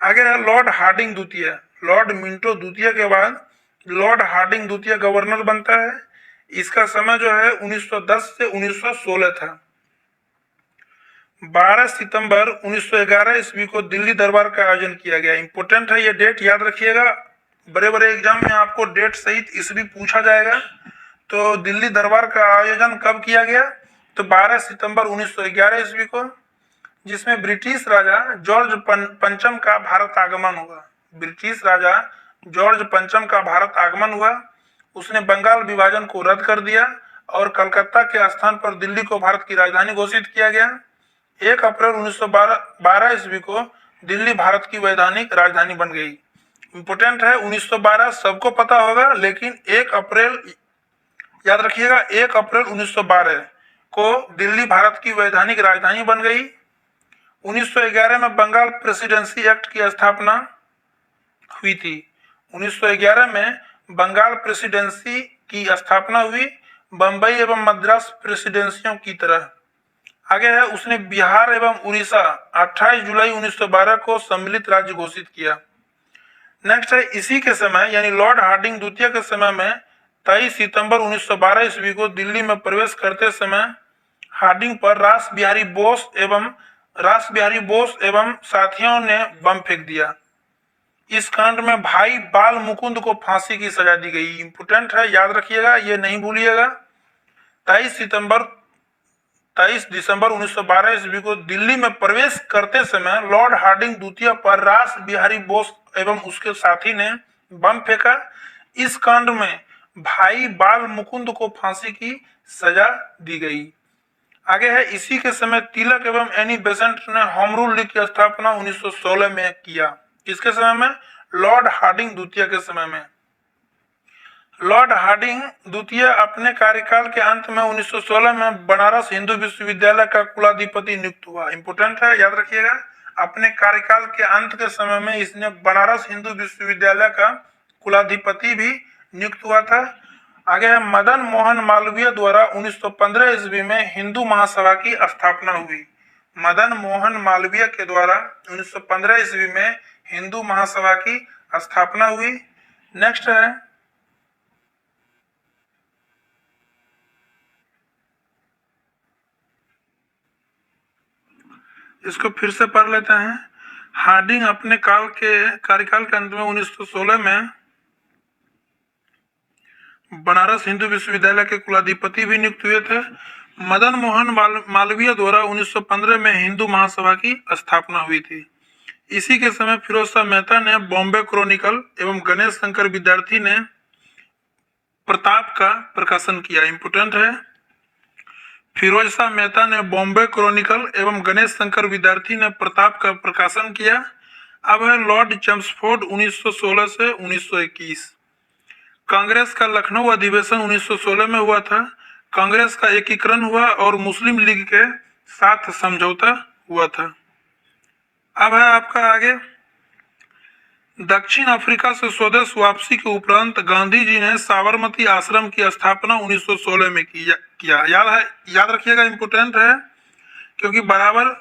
आगे है लॉर्ड हार्डिंग द्वितीय। लॉर्ड मिंटो द्वितीय के बाद लॉर्ड हार्डिंग द्वितीय गवर्नर बनता है। इसका समय जो है 1910 से 1916 था। 12 सितंबर 1911 ईस्वी को दिल्ली दरबार का आयोजन किया गया। इंपोर्टेंट है ये डेट, याद रखिएगा। बड़े बड़े एग्जाम में आपको डेट सहित ईस्वी पूछा जाएगा। तो दिल्ली दरबार का आयोजन कब किया गया, तो 12 सितंबर 1911 ईस्वी को, जिसमें ब्रिटिश राजा जॉर्ज पंचम का भारत आगमन हुआ। ब्रिटिश राजा जॉर्ज पंचम का भारत आगमन हुआ। उसने बंगाल विभाजन को रद्द कर दिया और कलकत्ता के स्थान पर दिल्ली को भारत की राजधानी घोषित किया गया। 1 अप्रैल 1912 ईस्वी को दिल्ली भारत की वैधानिक राजधानी बन गई। इंपोर्टेंट है, 1912 सबको पता होगा, लेकिन 1 अप्रैल याद रखिएगा, 1 अप्रैल 1912 को दिल्ली भारत की वैधानिक राजधानी बन गई। 1911 में बंगाल प्रेसिडेंसी एक्ट की स्थापना हुई थी। 1911 में बंगाल प्रेसिडेंसी की स्थापना हुई, बंबई एवं मद्रास प्रेसिडेंसियों की तरह। आगे है, उसने बिहार एवं उड़ीसा 28 जुलाई 1912 को सम्मिलित राज्य घोषित किया। नेक्स्ट है, इसी के समय यानी लॉर्ड हार्डिंग द्वितीय के समय में 23 सितंबर 1912 ईस्वी को दिल्ली में प्रवेश करते समय हार्डिंग पर रास बिहारी बोस एवं साथियों ने बम फेंक दिया। इस कांड में भाई बाल मुकुंद को फांसी की सजा दी गई। इंपोर्टेंट है, याद रखिएगा, ये नहीं भूलिएगा। 23 दिसंबर 1912 ईस्वी को दिल्ली में प्रवेश करते समय लॉर्ड हार्डिंग द्वितीय पर रास बिहारी बोस एवं उसके साथी ने बम फेंका। इस कांड में भाई बाल मुकुंद को फांसी की सजा दी गई। आगे है, इसी के समय तिलक एवं एनी बेसेंट ने होम रूल लीग की स्थापना 1916 में किया। किसके समय में? लॉर्ड हार्डिंग द्वितीय के समय में। लॉर्ड हार्डिंग द्वितीय अपने कार्यकाल के अंत में 1916 में बनारस हिंदू विश्वविद्यालय का कुलाधिपति नियुक्त हुआ। इंपोर्टेंट है, याद रखिएगा, अपने कार्यकाल के अंत के समय में इसने बनारस हिंदू विश्वविद्यालय का कुलाधिपति भी नियुक्त हुआ था। आगे है, मदन मोहन मालवीय द्वारा 1915 ईस्वी में हिंदू महासभा की स्थापना हुई। मदन मोहन मालवीय के द्वारा 1915 ईस्वी में हिंदू महासभा की स्थापना हुई। नेक्स्ट है, इसको फिर से पढ़ लेते हैं। हार्डिंग अपने कार्यकाल के अंत में 1916 में बनारस हिंदू विश्वविद्यालय के कुलाधिपति भी नियुक्त हुए थे। मदन मोहन मालवीय द्वारा 1915 में हिंदू महासभा की स्थापना हुई थी। इसी के समय फिरोज शाह मेहता ने बॉम्बे क्रॉनिकल एवं गणेश शंकर विद्यार्थी ने प्रताप का प्रकाशन किया। इंपोर्टेंट है, फिरोज शाह मेहता ने बॉम्बे क्रॉनिकल एवं गणेश शंकर विद्यार्थी ने प्रताप का प्रकाशन किया। अब है लॉर्ड चेम्सफोर्ड 1916 से 1921। कांग्रेस का लखनऊ अधिवेशन 1916 में हुआ था। कांग्रेस का एकीकरण हुआ और मुस्लिम लीग के साथ समझौता हुआ था। अब है आपका आगे, दक्षिण अफ्रीका से स्वदेश वापसी के उपरांत गांधी जी ने साबरमती आश्रम की स्थापना 1916 में किया। याद रखिएगा, इंपोर्टेंट है, क्योंकि बराबर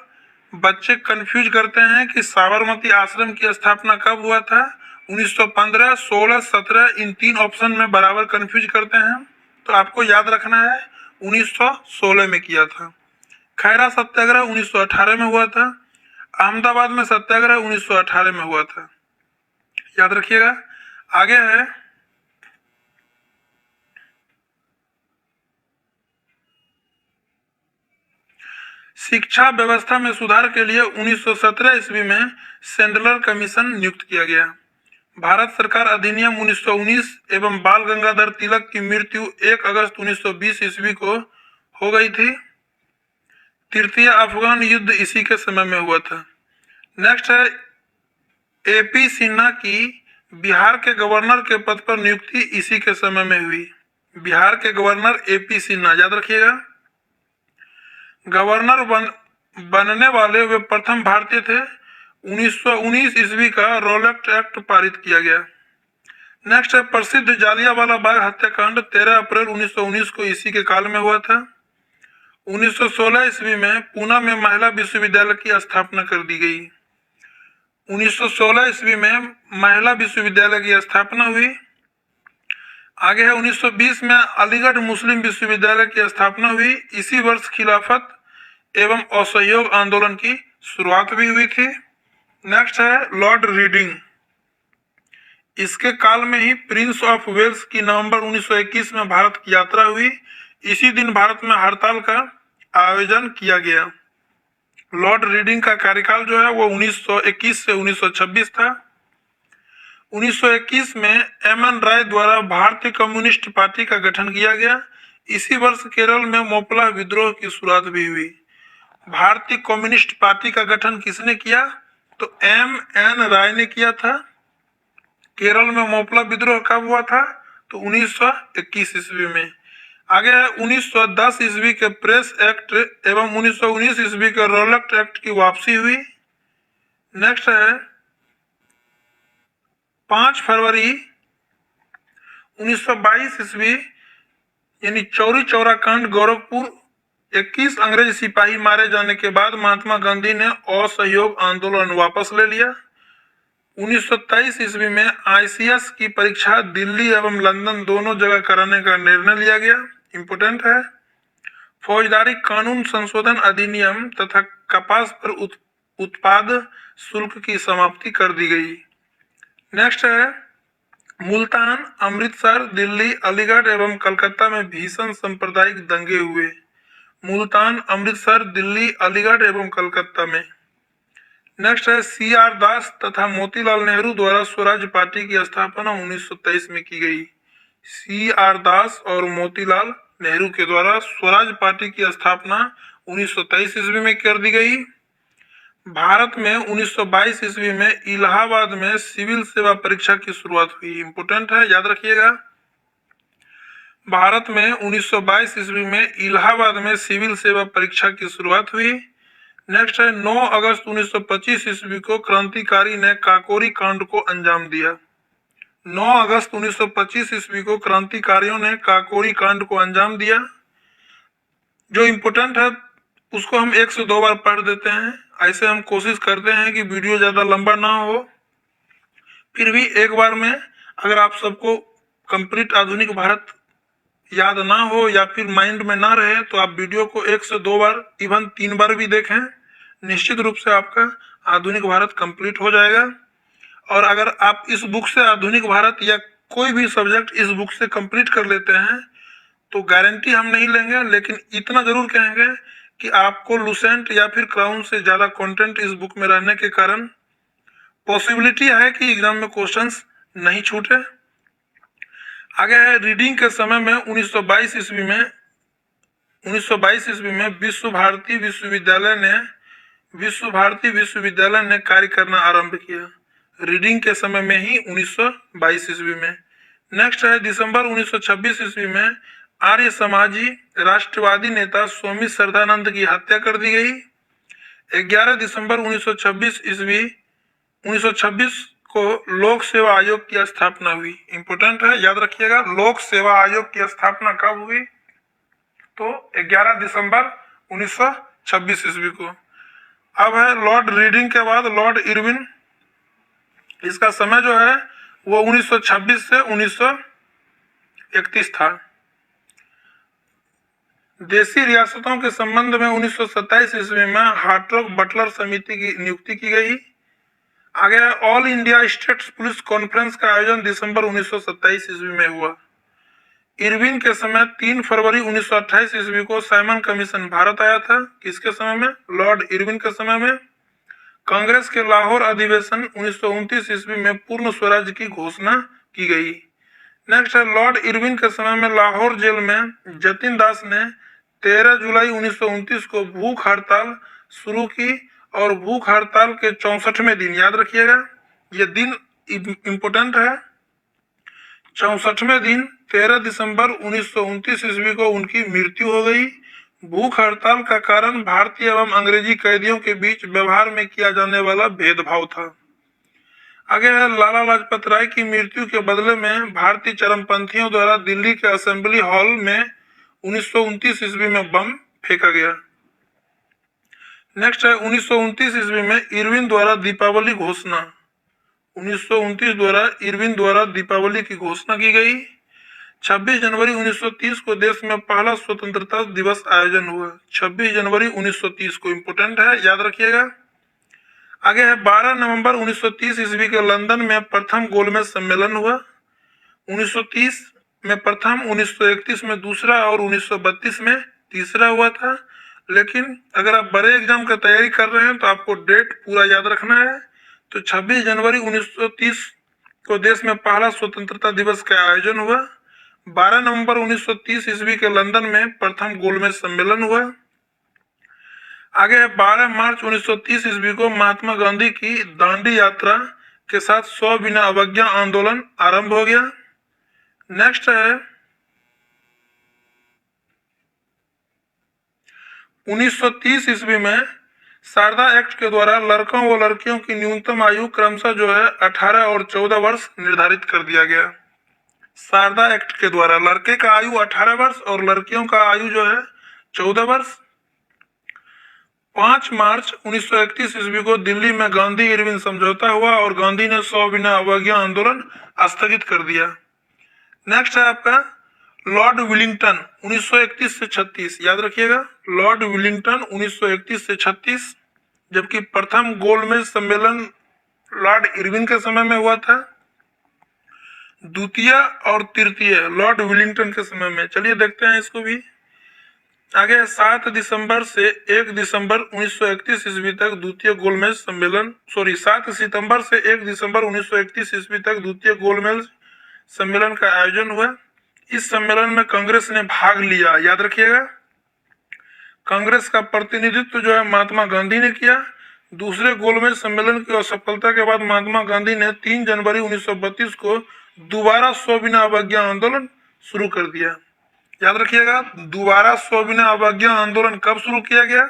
बच्चे कंफ्यूज करते हैं कि साबरमती आश्रम की स्थापना कब हुआ था। 1915, 16, 17, इन 3 ऑप्शन में बराबर कंफ्यूज करते हैं, तो आपको याद रखना है 1916 में किया था। खैरा सत्याग्रह 1918 में हुआ था। अहमदाबाद में सत्याग्रह 1918 में हुआ था, याद रखिएगा। आगे है, शिक्षा व्यवस्था में सुधार के लिए 1917 ईस्वी में सेंडलर कमीशन नियुक्त किया गया। भारत सरकार अधिनियम 1919 एवं बाल गंगाधर तिलक की मृत्यु 1 अगस्त 1920 ईस्वी को हो गई थी। तृतीय अफगान युद्ध इसी के समय में हुआ था। नेक्स्ट है, एपी सिन्हा की बिहार के गवर्नर के पद पर नियुक्ति इसी के समय में हुई। बिहार के गवर्नर एपी सिन्हा, याद रखिएगा। गवर्नर बनने वाले वे प्रथम भारतीय थे। 1919 ईस्वी का रॉलेट एक्ट पारित किया गया। नेक्स्ट है, प्रसिद्ध जालियांवाला बाग हत्याकांड 13 अप्रैल 1919 को इसी के काल में हुआ था। 1916 ईस्वी में पूना में महिला विश्वविद्यालय की स्थापना कर दी गई। 1916 ईस्वी में महिला विश्वविद्यालय की स्थापना हुई। आगे है, 1920 में अलीगढ़ मुस्लिम विश्वविद्यालय की स्थापना हुई। इसी वर्ष खिलाफत एवं असहयोग आंदोलन की शुरुआत भी हुई थी। नेक्स्ट है, लॉर्ड रीडिंग। इसके काल में ही प्रिंस ऑफ वेल्स की नवंबर 1921 में भारत की यात्रा हुई। इसी दिन भारत में हड़ताल का आयोजन किया गया। लॉर्ड रीडिंग का कार्यकाल जो है वो 1921 से 1926 था। 1921 में एम.एन. राय द्वारा भारतीय कम्युनिस्ट पार्टी का गठन किया गया। इसी वर्ष केरल में मोपला विद्रोह की शुरुआत भी हुई। भारतीय कम्युनिस्ट पार्टी का गठन किसने किया? तो एम.एन. राय ने किया था। केरल में मोपला विद्रोह कब हुआ था? तो 1921 ईस्वी में। आगे है 1910 ईस्वी के प्रेस एक्ट एवं 1919 ईस्वी के रॉलेट एक्ट की वापसी हुई। नेक्स्ट है 5 फरवरी 1922 ईस्वी यानी चौरी चौरा कांड गोरखपुर 21 अंग्रेज सिपाही मारे जाने के बाद महात्मा गांधी ने असहयोग आंदोलन वापस ले लिया। 1923 ईस्वी में आईसीएस की परीक्षा दिल्ली एवं लंदन दोनों जगह कराने का निर्णय लिया गया। इंपोर्टेंट है। फौजदारी कानून संशोधन अधिनियम तथा कपास पर उत्पाद शुल्क की समाप्ति कर दी गई। नेक्स्ट है मुल्तान, अमृतसर, दिल्ली, अलीगढ़ एवं कलकत्ता में भीषण सांप्रदायिक दंगे हुए। मुल्तान, अमृतसर, दिल्ली, अलीगढ़ एवं कलकत्ता में। नेक्स्ट है सी आर दास तथा मोतीलाल नेहरू द्वारा स्वराज पार्टी की स्थापना 1923 में की गई। सी आर दास और मोतीलाल नेहरू के द्वारा स्वराज पार्टी की स्थापना 1923 ईस्वी में कर दी गई। भारत में 1922 ईस्वी में इलाहाबाद में सिविल सेवा परीक्षा की शुरुआत हुई। इंपोर्टेंट है, याद रखिएगा। भारत में 1922 ईस्वी में इलाहाबाद में सिविल सेवा परीक्षा की शुरुआत हुई। नेक्स्ट है 9 अगस्त 1925 ईस्वी को क्रांतिकारी ने काकोरी कांड को अंजाम दिया। 9 अगस्त 1925 ईस्वी को क्रांतिकारियों ने काकोरी कांड को अंजाम दिया। जो इम्पोर्टेंट है उसको हम 1 से 2 बार पढ़ देते हैं। ऐसे हम कोशिश करते हैं कि वीडियो ज्यादा लंबा ना हो। फिर भी एक बार में अगर आप सबको कंप्लीट आधुनिक भारत याद ना हो या फिर माइंड में ना रहे तो आप वीडियो को 1 से 2 बार इवन 3 बार भी देखें। निश्चित रूप से आपका आधुनिक भारत कंप्लीट हो जाएगा। और अगर आप इस बुक से आधुनिक भारत या कोई भी सब्जेक्ट इस बुक से कंप्लीट कर लेते हैं तो गारंटी हम नहीं लेंगे, लेकिन इतना जरूर कहेंगे कि आपको लुसेंट या फिर क्राउन से ज्यादा कंटेंट इस बुक में रहने के कारण पॉसिबिलिटी है कि एग्जाम में क्वेश्चंस नहीं छूटे। आगे है रीडिंग के समय में 1922 ईस्वी में विश्व भारती विश्वविद्यालय ने कार्य करना आरंभ किया। रीडिंग के समय में ही 1922 ईस्वी में। नेक्स्ट है दिसंबर 1926 ईस्वी में आर्य समाजी राष्ट्रवादी नेता स्वामी श्रद्धानंद की हत्या कर दी गई। 11 दिसंबर 1926 को लोक सेवा आयोग की स्थापना हुई। इंपोर्टेंट है, याद रखिएगा। लोक सेवा आयोग की स्थापना कब हुई? तो 11 दिसंबर 1926 ईस्वी को। अब है लॉर्ड रीडिंग के बाद लॉर्ड इरविन। इसका समय जो है वो 1926 से 1931 था। देशी रियासतों के संबंध में 1927 ईस्वी में हार्ट्रॉक बटलर समिति की नियुक्ति की गई। आगे all India states police conference का आयोजन दिसंबर 1927 ईस्वी में हुआ। इरविन के समय 3 फरवरी 1928 ईस्वी को साइमन कमीशन भारत आया था। किसके समय में? लॉर्ड इरविन के समय में। कांग्रेस के लाहौर अधिवेशन 1929 ईस्वी में पूर्ण स्वराज की घोषणा की गई। नेक्स्ट है लॉर्ड इरविन के समय में लाहौर जेल में जतिन दास ने 13 जुलाई 1929 को भूख हड़ताल शुरू की और भूख हड़ताल के 64वें दिन, याद रखिएगा ये दिन इंपोर्टेंट है, 64वें दिन 13 दिसंबर 1929 ईस्वी को उनकी मृत्यु हो गई। भूख हड़ताल का कारण भारतीय एवं अंग्रेजी कैदियों के बीच व्यवहार में किया जाने वाला भेदभाव था। आगे है लाला लाजपत राय की मृत्यु के बदले में भारतीय चरमपंथियों द्वारा दिल्ली के असेंबली हॉल में 1929 ईस्वी में बम फेंका गया। नेक्स्ट है 1929 ईस्वी में इरविन द्वारा दीपावली घोषणा। 1929 द्वारा इरविन द्वारा दीपावली की घोषणा की गई। 26 जनवरी 1930 को देश में पहला स्वतंत्रता दिवस आयोजन हुआ। 26 जनवरी 1930 को, इंपोर्टेंट है, याद रखिएगा। आगे है 12 नवंबर 1930 ईस्वी के लंदन में प्रथम गोलमेज सम्मेलन हुआ। 1930 में प्रथम, 1931 में दूसरा और 1932 में तीसरा हुआ था। लेकिन अगर आप बड़े एग्जाम का तैयारी कर रहे हैं तो आपको डेट पूरा याद रखना है। तो 26 जनवरी 1930 को देश में पहला स्वतंत्रता दिवस का आयोजन हुआ। 12 नवंबर 1930 ईस्वी के लंदन में प्रथम गोलमेज सम्मेलन हुआ। आगे है 12 मार्च 1930 ईस्वी को महात्मा गांधी की दांडी यात्रा के साथ 100 बिना अवज्ञा आंदोलन आरंभ हो गया। नेक्स्ट है 1930 ईस्वी में शारदा एक्ट के द्वारा लड़कों व लड़कियों की न्यूनतम आयु क्रमशः जो है 18 और 14 वर्ष निर्धारित कर दिया गया। शारदा एक्ट के द्वारा लड़के का आयु 18 वर्ष और लड़कियों का आयु जो है 14 वर्ष। 5 मार्च 1931 ईस्वी को दिल्ली में गांधी इरविन समझौता हुआ और गांधी ने 100 बिना अवज्ञा आंदोलन स्थगित कर दिया। नेक्स्ट है आपका लॉर्ड विलिंगटन 1931 से 36, याद रखिएगा लॉर्ड विलिंगटन 1931 से 36, जबकि प्रथम गोलमेज सम्मेलन लॉर्ड इरविन के समय में हुआ था। द्वितीय और तृतीय लॉर्ड वेलिंगटन के समय में। चलिए देखते हैं इसको भी आगे। 7 दिसंबर से 1 दिसंबर 1931 ईस्वी तक द्वितीय गोलमेज सम्मेलन 7 सितंबर से 1 दिसंबर 1931 ईस्वी तक द्वितीय गोलमेज सम्मेलन का आयोजन हुआ। इस सम्मेलन में कांग्रेस ने भाग लिया, याद रखिएगा। कांग्रेस का प्रतिनिधित्व जो है महात्मा गांधी ने किया। दूसरे गोलमेज सम्मेलन की असफलता के बाद महात्मा गांधी ने 3 जनवरी 1932 को दोबारा स्वविना अवज्ञा आंदोलन शुरू कर दिया। याद रखिएगा, दोबारा स्वविना अवज्ञा आंदोलन कब शुरू किया गया?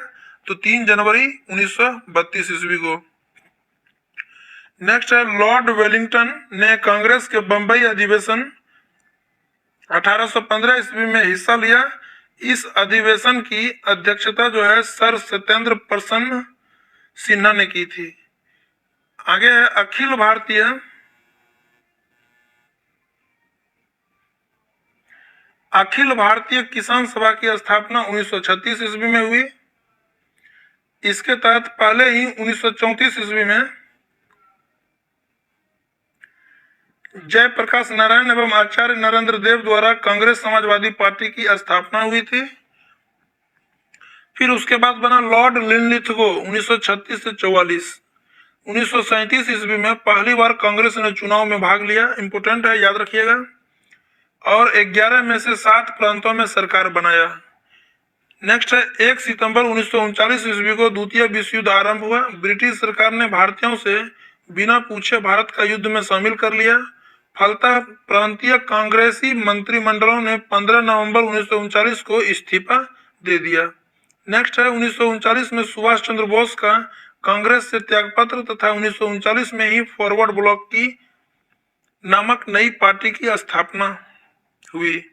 तो 3 जनवरी 1932 ईस्वी को। नेक्स्ट है, लॉर्ड वेलिंगटन ने कांग्रेस के बंबई अधिवेशन 1815 ईस्वी में हिस्सा लिया। इस अधिवेशन की अध्यक्षता जो है सर सत्येंद्र प्रसन्न सिन्हा ने की थी। आगे है, अखिल भारतीय किसान सभा की स्थापना 1936 ईस्वी में हुई। इसके तहत पहले ही 1934 ईस्वी में जयप्रकाश नारायण एवं आचार्य नरेंद्र देव द्वारा कांग्रेस समाजवादी पार्टी की स्थापना हुई थी। फिर उसके बाद बना लॉर्ड लिनलिथगो 1936 से 44। 1937 ईस्वी में पहली बार कांग्रेस ने चुनाव में भाग लिया, इंपोर्टेंट है, याद रखिएगा। और 11 में से 7 प्रांतों में सरकार बनाया। नेक्स्ट है, 1 सितंबर 1939 ईस्वी को द्वितीय विश्व युद्ध आरंभ हुआ। ब्रिटिश सरकार ने भारतीयों से बिना पूछे भारत का युद्ध में शामिल कर लिया। फलतः प्रांतीय कांग्रेसी मंत्रिमंडलों ने 15 नवंबर 1939 को इस्तीफा दे दिया। नेक्स्ट है, 1939 में सुभाष चंद्र बोस का कांग्रेस से त्यागपत्र तथा 1939 में ही फॉरवर्ड ब्लॉक की नामक नई पार्टी की स्थापना हुई।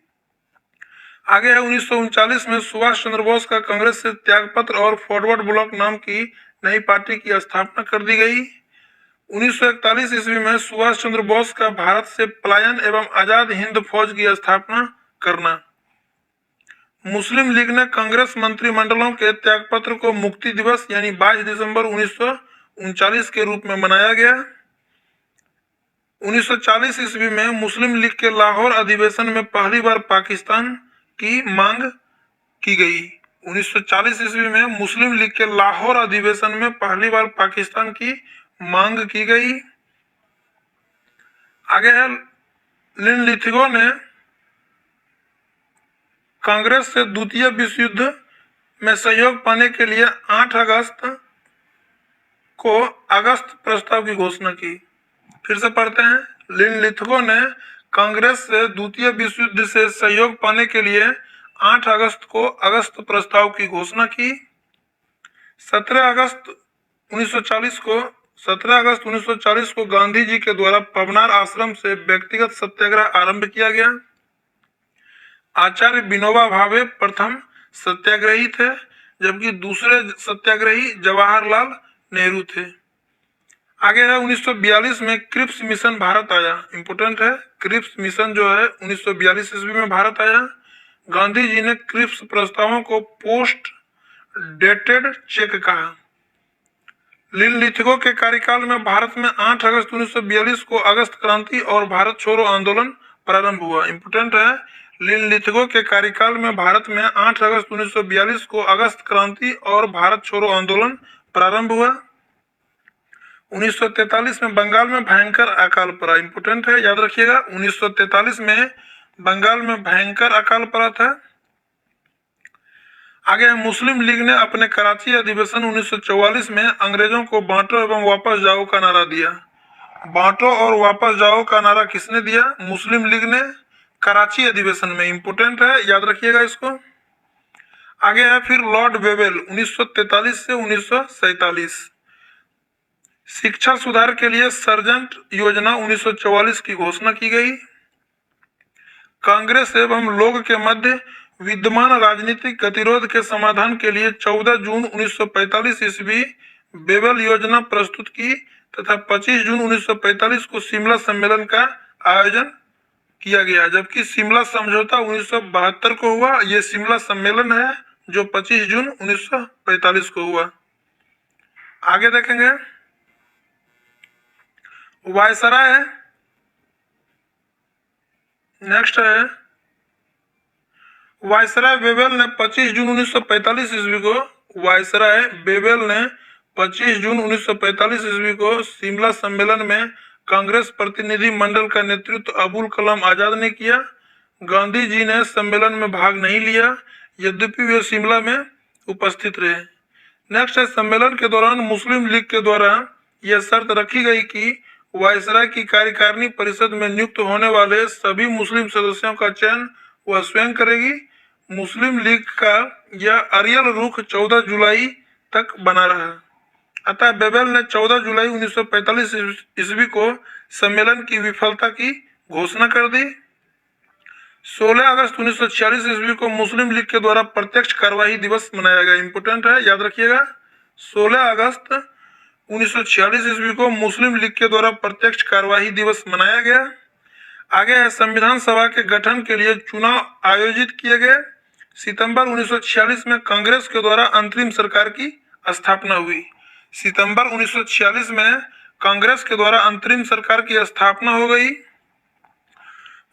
आगे है, 1939 में सुभाष चंद्र बोस का कांग्रेस से त्यागपत्र और फॉरवर्ड ब्लॉक नाम की नई पार्टी की स्थापना कर दी गई। 1941 ईस्वी में सुभाष चंद्र बोस का भारत से पलायन एवं आजाद हिंद फौज की स्थापना करना। मुस्लिम लीग ने कांग्रेस मंत्रिमंडलों के त्यागपत्र को मुक्ति दिवस यानी 22 दिसंबर 1939 के रूप में मनाया गया। 1940 ईस्वी में मुस्लिम लीग के लाहौर अधिवेशन में पहली बार पाकिस्तान की मांग की गई। 1940 ईस्वी में मुस्लिम लीग के लाहौर अधिवेशन में पहली बार पाकिस्तान की मांग की गई। आगे है, लिनलिथगो ने कांग्रेस से द्वितीय विश्व युद्ध में सहयोग पाने के लिए 8 अगस्त को अगस्त प्रस्ताव की घोषणा की। फिर से पढ़ते हैं, लिनलिथगो ने कांग्रेस से द्वितीय विश्व युद्ध से सहयोग पाने के लिए 8 अगस्त को अगस्त प्रस्ताव की घोषणा की। 17 अगस्त 1940 को गांधी जी के द्वारा पवनार आश्रम से व्यक्तिगत सत्याग्रह आरंभ किया गया। आचार्य विनोबा भावे प्रथम सत्याग्रही थे, जबकि दूसरे सत्याग्रही जवाहरलाल नेहरू थे। आगे है, 1942 में क्रिप्स मिशन भारत आया, इंपोर्टेंट है। क्रिप्स मिशन जो है 1942 ईस्वी में भारत आया। गांधी जी ने क्रिप्स प्रस्तावों को पोस्ट डेटेड चेक कहा। लिनलिथगो के कार्यकाल में भारत में 8 अगस्त 1942 को अगस्त क्रांति और भारत छोड़ो आंदोलन प्रारंभ हुआ, इंपोर्टेंट है। लिनलिथगो के कार्यकाल में भारत में 8 अगस्त 1942 को अगस्त क्रांति और भारत छोड़ो आंदोलन प्रारंभ हुआ। 1943 में बंगाल में भयंकर अकाल पड़ा, इंपोर्टेंट है, याद रखिएगा। 1943 में बंगाल में भयंकर अकाल पड़ा था। आगे मुस्लिम लीग ने अपने कराची अधिवेशन 1944 में अंग्रेजों को बांटो एवं वापस जाओ का नारा दिया। बांटो और वापस जाओ का नारा किसने दिया? मुस्लिम लीग ने, कराची अधिवेशन में, इंपोर्टेंट है, याद रखिएगा इसको। आगे है फिर लॉर्ड वेवेल 1943 से 1947। शिक्षा सुधार के लिए सर्जेंट योजना 1944 की घोषणा की गई। कांग्रेस एवं लोग के मध्य विद्यमान राजनीतिक गतिरोध के समाधान के लिए 14 जून 1945 ईस्वी वेवेल योजना प्रस्तुत की तथा 25 जून 1945 को शिमला सम्मेलन का आयोजन किया गया, जबकि शिमला समझौता 1972 को हुआ। यह शिमला सम्मेलन है जो 25 जून 1945 को हुआ। आगे देखेंगे, वायसराय नेक्स्ट है वायसराय बेबेल ने 25 जून 1945 ईस्वी को वायसराय बेबेल ने 25 जून 1945 ईस्वी को शिमला सम्मेलन में कांग्रेस प्रतिनिधि मंडल का नेतृत्व अबुल कलाम आजाद ने किया। गांधी जी ने सम्मेलन में भाग नहीं लिया, यद्यपि वे शिमला में उपस्थित रहे। नेक्स्ट है सम्मेलन के दौरान मुस्लिम लीग के द्वारा यह शर्त रखी गई कि वायसराय की कार्यकारिणी परिषद में नियुक्त होने वाले सभी मुस्लिम सदस्यों का चयन वह स्वयं करेगी। मुस्लिम लीग का यह अरियल रुख 14 जुलाई तक बना रहा। अतः बेबेल ने 14 जुलाई 1945 ईस्वी को सम्मेलन की विफलता की घोषणा कर दी। 16 अगस्त 1946 ईस्वी को मुस्लिम लीग के द्वारा प्रत्यक्ष कार्यवाही दिवस मनाया गया। इंपोर्टेंट है, याद रखिएगा। 16 अगस्त 1946 ईस्वी को मुस्लिम लीग के द्वारा प्रत्यक्ष कार्यवाही दिवस मनाया गया। आगे है संविधान सभा के गठन के लिए चुनाव आयोजित किए गए। सितंबर 1946 में कांग्रेस के द्वारा अंतरिम सरकार की स्थापना हुई। सितंबर 1946 में कांग्रेस के द्वारा अंतरिम सरकार की स्थापना हो गई।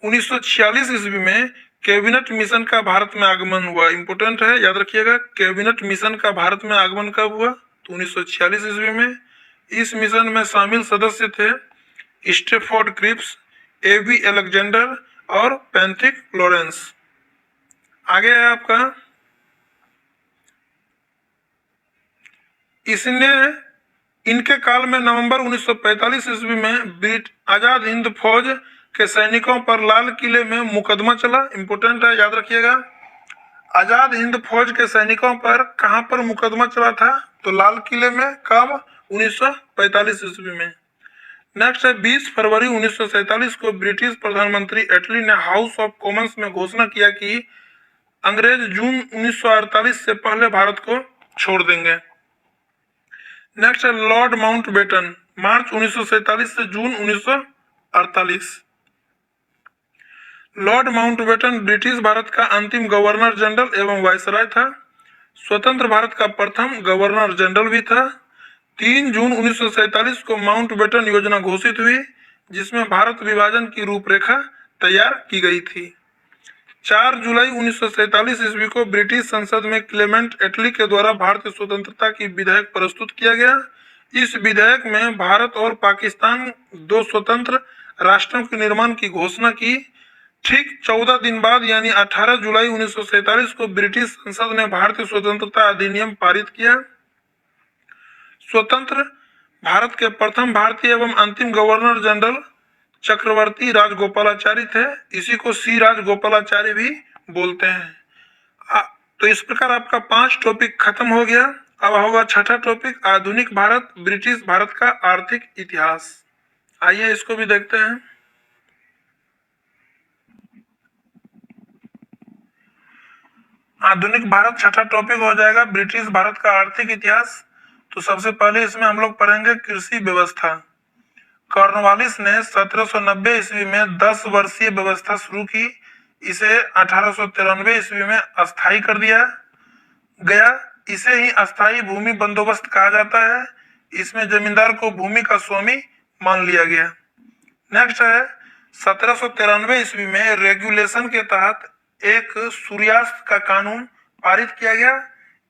1946 ईस्वी में कैबिनेट मिशन का भारत में आगमन हुआ। इंपोर्टेंट है, याद रखिएगा। कैबिनेट मिशन का भारत में आगमन कब हुआ? तो 1946 ईस्वी में। इस मिशन में शामिल सदस्य थे स्टेफोर्ड क्रिप्स, एबी अलेक्जेंडर और पैंथिक लॉरेंस। आगे है आपका, इसने इनके काल में नवंबर 1945 ईस्वी में आजाद हिंद फौज के सैनिकों पर लाल किले में मुकदमा चला। इंपोर्टेंट है, याद रखिएगा। आजाद हिंद फौज के सैनिकों पर कहां पर मुकदमा चला था? तो लाल किले में। कब? 1945 ईस्वी में। नेक्स्ट है 20 फरवरी 1947 को ब्रिटिश प्रधानमंत्री एटली ने हाउस ऑफ कॉमन्स में घोषणा किया कि अंग्रेज जून 1948 से पहले भारत को छोड़ देंगे। नेक्स्ट है लॉर्ड माउंटबेटन, मार्च 1947 से जून 1948। लॉर्ड माउंटबेटन ब्रिटिश भारत का अंतिम गवर्नर जनरल एवं वायसराय था। स्वतंत्र भारत का प्रथम गवर्नर जनरल भी था। 3 जून 1947 को माउंटबेटन योजना घोषित हुई, जिसमें भारत विभाजन की रूपरेखा तैयार की गई थी। 4 जुलाई 1947 ईस्वी को ब्रिटिश संसद में क्लेमेंट एटली के द्वारा भारतीय स्वतंत्रता की विधेयक प्रस्तुत किया गया। इस विधेयक में भारत और पाकिस्तान 2 स्वतंत्र राष्ट्रों के निर्माण की घोषणा की। ठीक 14 दिन बाद यानी 18 जुलाई 1947 को ब्रिटिश संसद ने भारतीय स्वतंत्रता अधिनियम पारित किया। स्वतंत्र भारत के प्रथम भारतीय एवं अंतिम गवर्नर जनरल चक्रवर्ती राजगोपालाचारी थे। इसी को सी राजगोपालाचारी भी बोलते हैं। तो इस प्रकार आपका 5 टॉपिक खत्म हो गया। अब होगा छठा टॉपिक, आधुनिक भारत, ब्रिटिश भारत का आर्थिक इतिहास। आइए इसको भी देखते हैं। आधुनिक भारत छठा टॉपिक हो जाएगा, ब्रिटिश भारत का आर्थिक इतिहास। तो सबसे पहले इसमें हम लोग पढ़ेंगे कृषि व्यवस्था। कॉर्नवालिस ने 1790 ईस्वी में 10 वर्षीय व्यवस्था शुरू की। इसे 1893 ईस्वी में अस्थायी कर दिया गया। इसे ही अस्थायी भूमि बंदोबस्त कहा जाता है। इसमें जमींदार को भूमि का स्वामी मान लिया गया। नेक्स्ट है 1793 ईस्वी में रेगुलेशन के तहत एक सूर्यास्त का कानून पारित किया गया।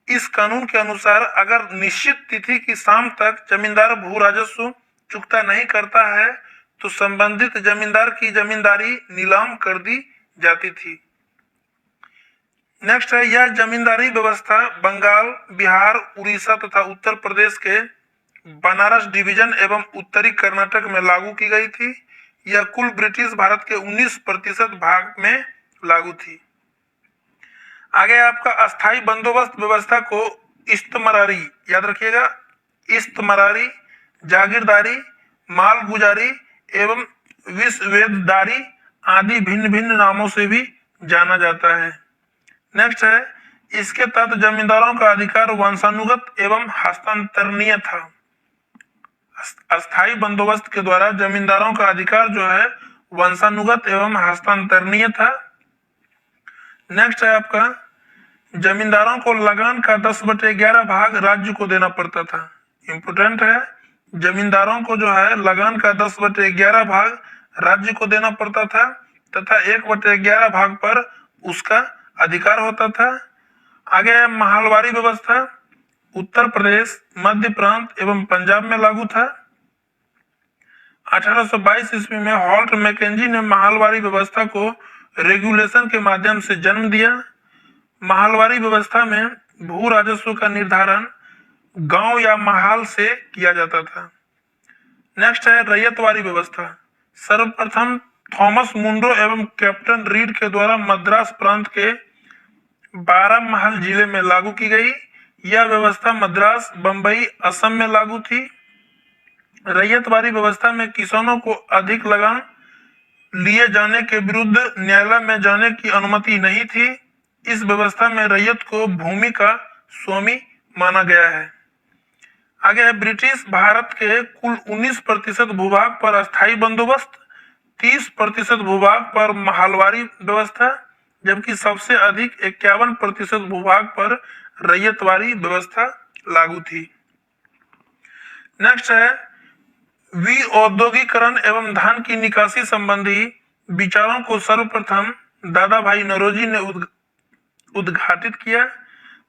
इस कानून के अनुसार अगर निश्चित तिथि की शाम तक जमींदार भू राजस्व चुकता नहीं करता है तो संबंधित जमींदार की जमींदारी नीलाम कर दी जाती थी। नेक्स्ट है यह जमींदारी व्यवस्था बंगाल, बिहार, उड़ीसा तथा उत्तर प्रदेश के बनारस डिवीजन एवं उत्तरी कर्नाटक में लागू की गई थी। यह कुल ब्रिटिश भारत के 19% भाग में लागू थी। आगे आपका अस्थायी बंदोबस्त व्यवस्था को इस्तमरारी, याद रखिएगा, इस्तमरारी, जागीरदारी, मालगुजारी एवं विश्वेदारी आदि भिन्न भिन्न नामों से भी जाना जाता है। नेक्स्ट है इसके तहत जमींदारों का अधिकार वंशानुगत एवं हस्तांतरणीय था। अस्थायी बंदोबस्त के द्वारा जमींदारों का अधिकार जो है वंशानुगत एवं हस्तांतरणीय था। नेक्स्ट है आपका जमींदारों को लगान का 10/11 भाग राज्य को देना पड़ता था। इंपोर्टेंट है, जमींदारों को जो है लगान का 10/11 भाग राज्य को देना पड़ता था तथा 1/11 भाग पर उसका अधिकार होता था। आगे है महालवारी व्यवस्था, उत्तर प्रदेश, मध्य प्रांत एवं पंजाब में लागू था। 1822 ईस्वी में हॉल्ट मैकेंजी ने महालवारी व्यवस्था को रेगुलेशन के माध्यम से जन्म दिया। महालवारी व्यवस्था में भू राजस्व का निर्धारण गांव या महाल से किया जाता था। नेक्स्ट है रैयतवारी व्यवस्था। सर्वप्रथम थॉमस मुंड्रो एवं कैप्टन रीड के द्वारा मद्रास प्रांत के 12 महल जिले में लागू की गई। यह व्यवस्था मद्रास, बंबई, असम में लागू थी। रैयतवारी व्यवस्था में किसानों को अधिक लगान लिए जाने के विरुद्ध न्यायालय में जाने की अनुमति नहीं थी। इस व्यवस्था में रैयत को भूमि का स्वामी माना गया है। आगे है ब्रिटिश भारत के कुल 19% भूभाग पर अस्थायी बंदोबस्त, 30% भूभाग पर महालवारी व्यवस्था, जबकि सबसे अधिक 51% भूभाग पर रैयतवारी व्यवस्था लागू थी। नेक्स्ट है औद्योगिकरण एवं धान की निकासी संबंधी विचारों को सर्वप्रथम दादा भाई नौरोजी ने उद्घाटित किया।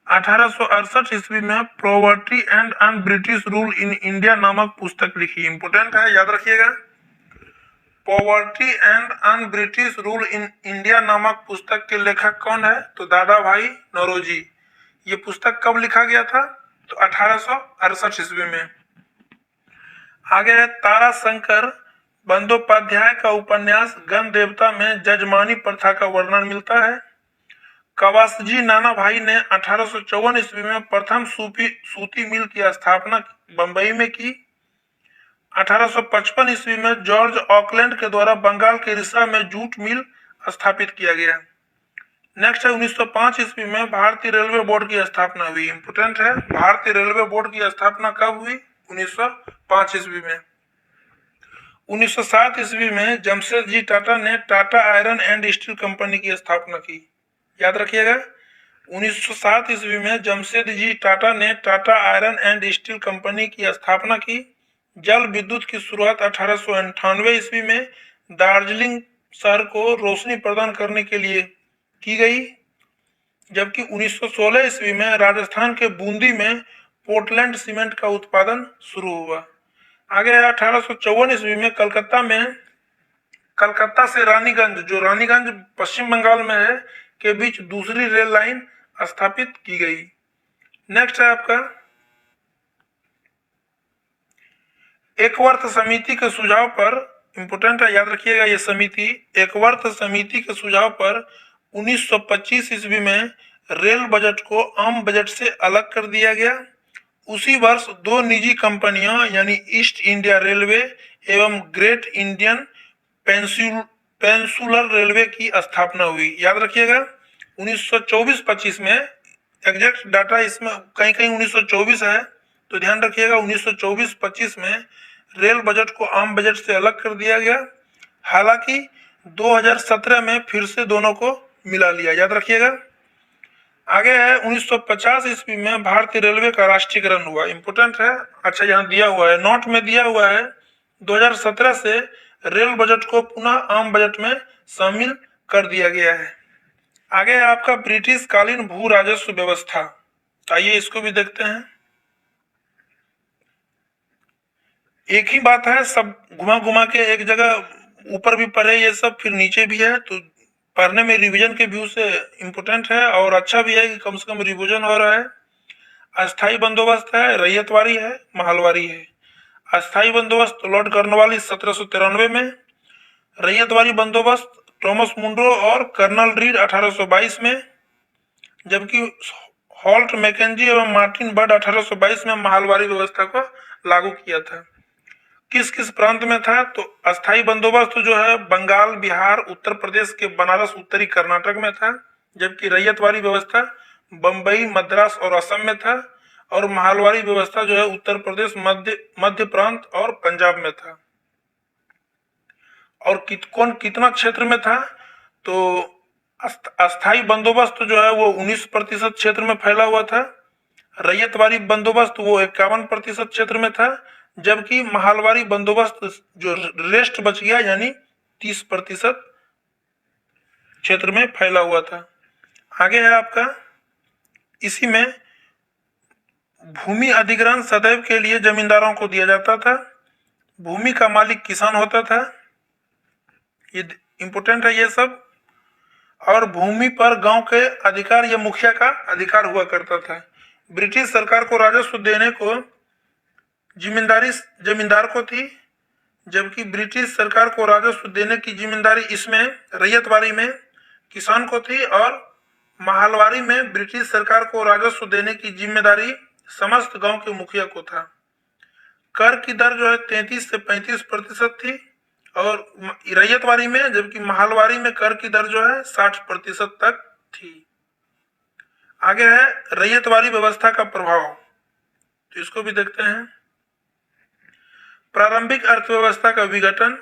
1868 ईस्वी में poverty and un British rule in India नामक पुस्तक लिखी। इंपोर्टेंट है, याद रखिएगा। Poverty and un British rule in India नामक पुस्तक के लेखक कौन है? तो दादा भाई नौरोजी। ये पुस्तक कब लिखा गया था? तो 1868 ईस्वी में। आगे है तारा शंकर बंदोपाध्याय का उपन्यास गण देवता में जजमानी प्रथा का वर्णन मिलता है। कवासजी नाना भाई ने 1854 ईस्वी में प्रथम सूती मिल की स्थापना बंबई में की। 1855 ईस्वी में जॉर्ज ऑकलैंड के द्वारा बंगाल के रिसा में जूट मिल स्थापित किया गया। नेक्स्ट है 1905 ईस्वी में भारतीय रेलवे बोर्ड की स्थापना हुई। इंपोर्टेंट है, भारतीय रेलवे बोर्ड की स्थापना कब हुई? 1905 ईस्वी में। 1907 ईस्वी में जमशेदजी टाटा ने Tata iron and steel company की स्थापना की। याद रखिएगा, 1907 ईस्वी में जमशेदजी टाटा ने Tata iron and steel company की स्थापना की। जल विद्युत की शुरुआत 1898 ईस्वी में दार्जिलिंग शहर को रोशनी प्रदान करने के लिए की गई, जबकि 1916 ईस्वी में राजस्थान के बूंदी में पोर्टलैंड सीमेंट का उत्पादन शुरू हुआ। आगे 1854 ईस्वी में कलकत्ता से रानीगंज, जो रानीगंज पश्चिम बंगाल में है, के बीच दूसरी रेल लाइन स्थापित की गई। नेक्स्ट है आपका एकवर्त समिति के सुझाव पर। इंपोर्टेंट है, याद रखिएगा ये समिति। एकवर्त समिति के सुझाव पर 1925 ईस्वी में रेल बजट को आम बजट से अलग कर दिया गया। उसी वर्ष दो निजी कंपनियां यानी ईस्ट इंडिया रेलवे एवं ग्रेट इंडियन पेंसुलर रेलवे की स्थापना हुई। याद रखिएगा 1924-25 में, एग्जैक्ट डाटा इसमें कहीं कहीं 1924 है, तो ध्यान रखिएगा 1924-25 में रेल बजट को आम बजट से अलग कर दिया गया। हालांकि 2017 में फिर से दोनों को मिला लिया। याद रखिएगा। आगे है 1950 ईस्वी में भारतीय रेलवे का राष्ट्रीयकरण हुआ। इंपोर्टेंट है, अच्छा यहाँ दिया हुआ है, नोट में दिया हुआ है 2017 से रेल बजट को पुनः आम बजट में शामिल कर दिया गया है। आगे है आपका ब्रिटिश कालीन भू राजस्व व्यवस्था। आइए इसको भी देखते हैं। एक ही बात है, सब घुमा घुमा के एक जगह ऊपर भी पढ़े ये सब, फिर नीचे भी है, तो पढ़ने में रिवीजन के व्यू से इम्पोर्टेंट है और अच्छा भी है कि कम से कम रिवीजन हो रहा है। अस्थाई बंदोबस्त है, रैयतवारी है, महलवारी है। अस्थाई बंदोबस्त लॉर्ड कर्नवालिस 1793 में, रैयतवारी बंदोबस्त थॉमस मुंड्रो और कर्नल रीड 1822 में, जबकि हॉल्ट मैकेंजी एवं मार्टिन बर्ड 1822 में महलवारी व्यवस्था को लागू किया था। किस किस प्रांत में था? तो अस्थाई बंदोबस्त जो है बंगाल, बिहार, उत्तर प्रदेश के बनारस, उत्तरी कर्नाटक में था, जबकि रैयतवारी व्यवस्था बंबई, मद्रास और असम में था, और महलवारी व्यवस्था जो है उत्तर प्रदेश, मध्य प्रांत और पंजाब में था। और कितना क्षेत्र में था? तो अस्थाई बंदोबस्त जो है वो 19% क्षेत्र में फैला हुआ था। रैयतवारी बंदोबस्त वो 51% क्षेत्र में था, जबकि महलवारी बंदोबस्त जो रेस्ट बच गया यानी 30% क्षेत्र में फैला हुआ था। आगे है आपका, इसी में भूमि अधिग्रहण सदैव के लिए जमींदारों को दिया जाता था। भूमि का मालिक किसान होता था, ये इंपोर्टेंट है ये सब। और भूमि पर गांव के अधिकार या मुखिया का अधिकार हुआ करता था। ब्रिटिश सरकार को राजस्व देने को जिम्मेदारी जमींदार को थी, जबकि ब्रिटिश सरकार को राजस्व देने की जिम्मेदारी इसमें रैयतवारी में किसान को थी, और महलवारी में ब्रिटिश सरकार को राजस्व देने की जिम्मेदारी समस्त गांव के मुखिया को था। कर की दर जो है 33 से 35% थी, और रैयतवारी में, जबकि महलवारी में कर की दर जो है 60% तक थी। आगे है रैयतवारी व्यवस्था का प्रभाव, तो इसको भी देखते हैं। प्रारंभिक अर्थव्यवस्था का विघटन,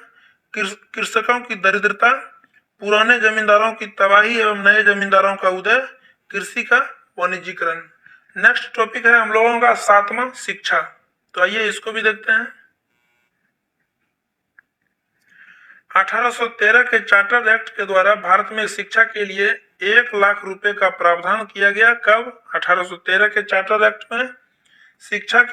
कृषकों की दरिद्रता, पुराने जमींदारों की तबाही एवं नए जमींदारों का उदय, कृषि का वाणिज्यीकरण। नेक्स्ट टॉपिक है हम लोगों का 7वां, शिक्षा। तो आइए इसको भी देखते हैं। 1813 के चार्टर एक्ट के द्वारा भारत में शिक्षा के लिए 1 लाख रुपए का प्रावधान किया गया। कब? 1813 के चार्टर एक्ट में शिक्षा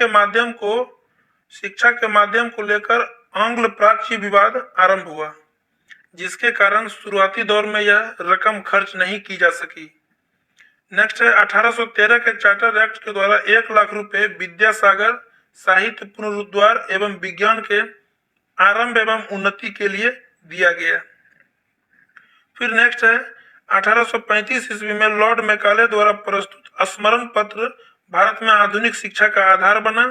के माध्यम को लेकर आंग्ल प्राच्य विवाद आरंभ हुआ, जिसके कारण शुरुआती दौर में यह रकम खर्च नहीं की जा सकी। नेक्स्ट है 1813 के चार्टर एक्ट के द्वारा 1 लाख रुपए विद्यासागर साहित्य पुनरुद्धार एवं विज्ञान के आरंभ एवं उन्नति के लिए दिया गया। फिर नेक्स्ट है 1835 ईस्वी में लॉर्ड मैकाले द्वारा प्रस्तुत स्मरण पत्र भारत में आधुनिक शिक्षा का आधार बना।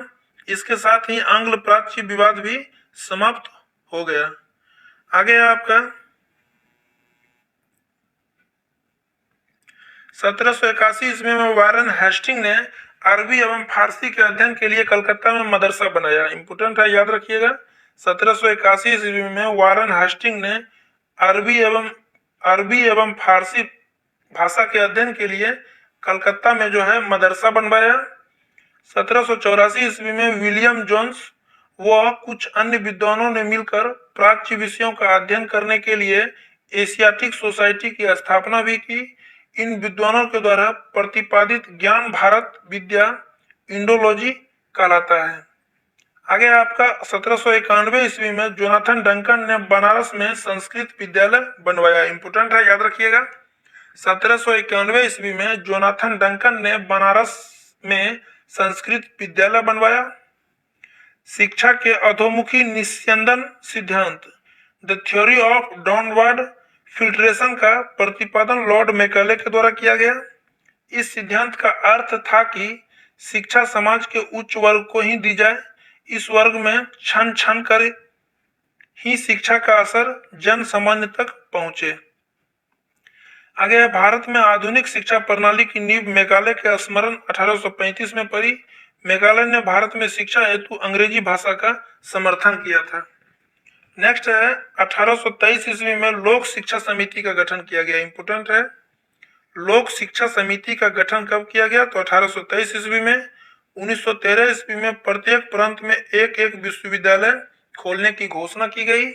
इसके साथ ही आंग्ल प्राच्य विवाद भी समाप्त हो गया। आगे है आपका 1781 ईस्वी में वारेन हेस्टिंग ने अरबी एवं फारसी के अध्ययन के लिए कलकत्ता में मदरसा बनाया। इंपोर्टेंट है, याद रखिएगा। 1781 ईस्वी में वारेन हेस्टिंग ने अरबी एवं फारसी भाषा के अध्ययन के लिए कलकत्ता में जो है मदरसा बनवाया। 1784 ईस्वी में विलियम जोन्स व कुछ अन्य विद्वानों ने मिलकर प्राच्य विषयों का अध्ययन करने के लिए एशियाटिक सोसाइटी की स्थापना भी की। इन विद्वानों के द्वारा प्रतिपादित ज्ञान भारत विद्या इंडोलॉजी कहलाता है। आगे आपका 1791 ईस्वी में जोनाथन डंकन ने बनारस में संस्कृत विद्यालय बनवाया। इंपोर्टेंट है, याद रखिएगा। 1791 ईस्वी में जोनाथन डंकन ने बनारस में संस्कृत विद्यालय बनवाया। शिक्षा के अधोमुखी निस्यंदन सिद्धांत, the theory of downward filtration का प्रतिपादन लॉर्ड मैकाले के द्वारा किया गया। इस सिद्धांत का अर्थ था कि शिक्षा समाज के उच्च वर्ग को ही दी जाए। इस वर्ग में क्षण क्षण कर ही शिक्षा का असर जन सामान्य तक पहुंचे। आगे भारत में आधुनिक शिक्षा प्रणाली की नींव मैकाले के स्मरण 1835 में पड़ी। मैकाले ने भारत में शिक्षा हेतु अंग्रेजी भाषा का समर्थन किया था। नेक्स्ट है 1823 ईस्वी में लोक शिक्षा समिति का गठन किया गया। इंपोर्टेंट है, लोक शिक्षा समिति का गठन कब किया गया? तो 1823 ईस्वी में। 1913 ईस्वी में प्रत्येक प्रांत में एक एक विश्वविद्यालय खोलने की घोषणा की गई।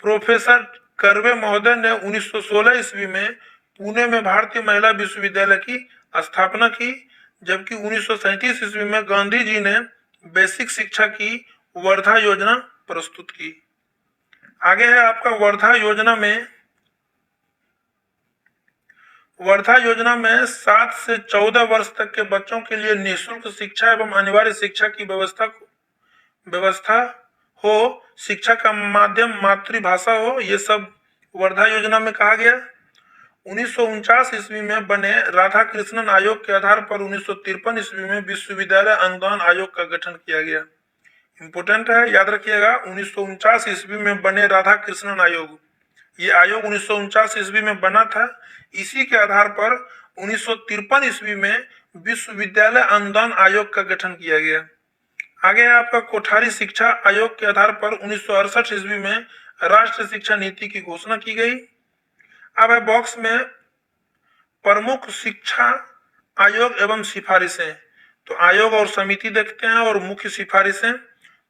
प्रोफेसर कर्वे महोदय ने 1916 ईस्वी में पुणे में भारतीय महिला विश्वविद्यालय की स्थापना की, जबकि 1937 ईस्वी में गांधी जी ने बेसिक शिक्षा की वर्धा योजना प्रस्तुत की। आगे है आपका वर्धा योजना में 7 से 14 वर्ष तक के बच्चों के लिए निःशुल्क शिक्षा एवं अनिवार्य शिक्षा की व्यवस्था हो, शिक्षा का माध्यम मातृभाषा हो, ये सब वर्धा योजना में कहा गया। 1949 ईस्वी में बने राधा कृष्णन आयोग के आधार पर 1953 ईस्वी में विश्वविद्यालय अनुदान आयोग का गठन किया गया। इंपोर्टेंट है, याद रखिएगा। 1949 ईस्वी में बने राधा कृष्णन आयोग, ये आयोग 1949 ईस्वी में बना था। इसी के आधार पर 1953 ईस्वी में विश्वविद्यालय अनुदान आयोग का गठन किया गया। आगे आपका कोठारी शिक्षा आयोग के आधार पर 1968 ईस्वी में राष्ट्रीय शिक्षा नीति की घोषणा की गई। अब है बॉक्स में प्रमुख शिक्षा आयोग एवं सिफारिशें। तो आयोग और समिति देखते हैं और मुख्य सिफारिशें।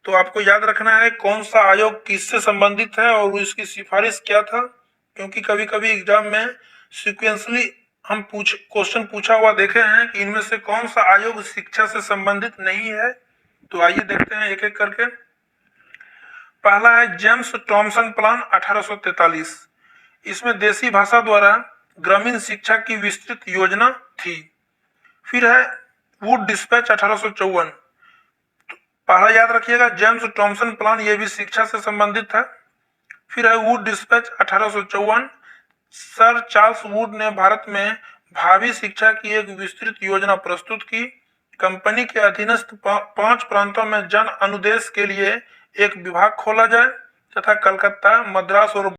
तो आपको याद रखना है कौन सा आयोग किससे संबंधित है और उसकी सिफारिश क्या था। क्योंकि कभी कभी एग्जाम में सिक्वेंसली हम क्वेश्चन पूछा हुआ देखे हैं कि इनमें से कौन सा आयोग शिक्षा से संबंधित नहीं है। तो आइए देखते हैं एक एक करके। पहला है जेम्स टॉमसन प्लान 1843। इसमें देसी भाषा द्वारा ग्रामीण शिक्षा की विस्तृत योजना थी। फिर है वुड डिस्पैच 1854। पहला याद रखिएगा जेम्स टॉमसन प्लान, ये भी शिक्षा से संबंधित है। फिर है Wood dispatch 1854। Sir Charles Wood ने भारत में भावी शिक्षा की एक विस्तृत योजना प्रस्तुत की। कंपनी के अधीनस्थ 5 प्रांतों में जन अनुदेश के लिए एक विभाग खोला जाए तथा कलकत्ता, मद्रास और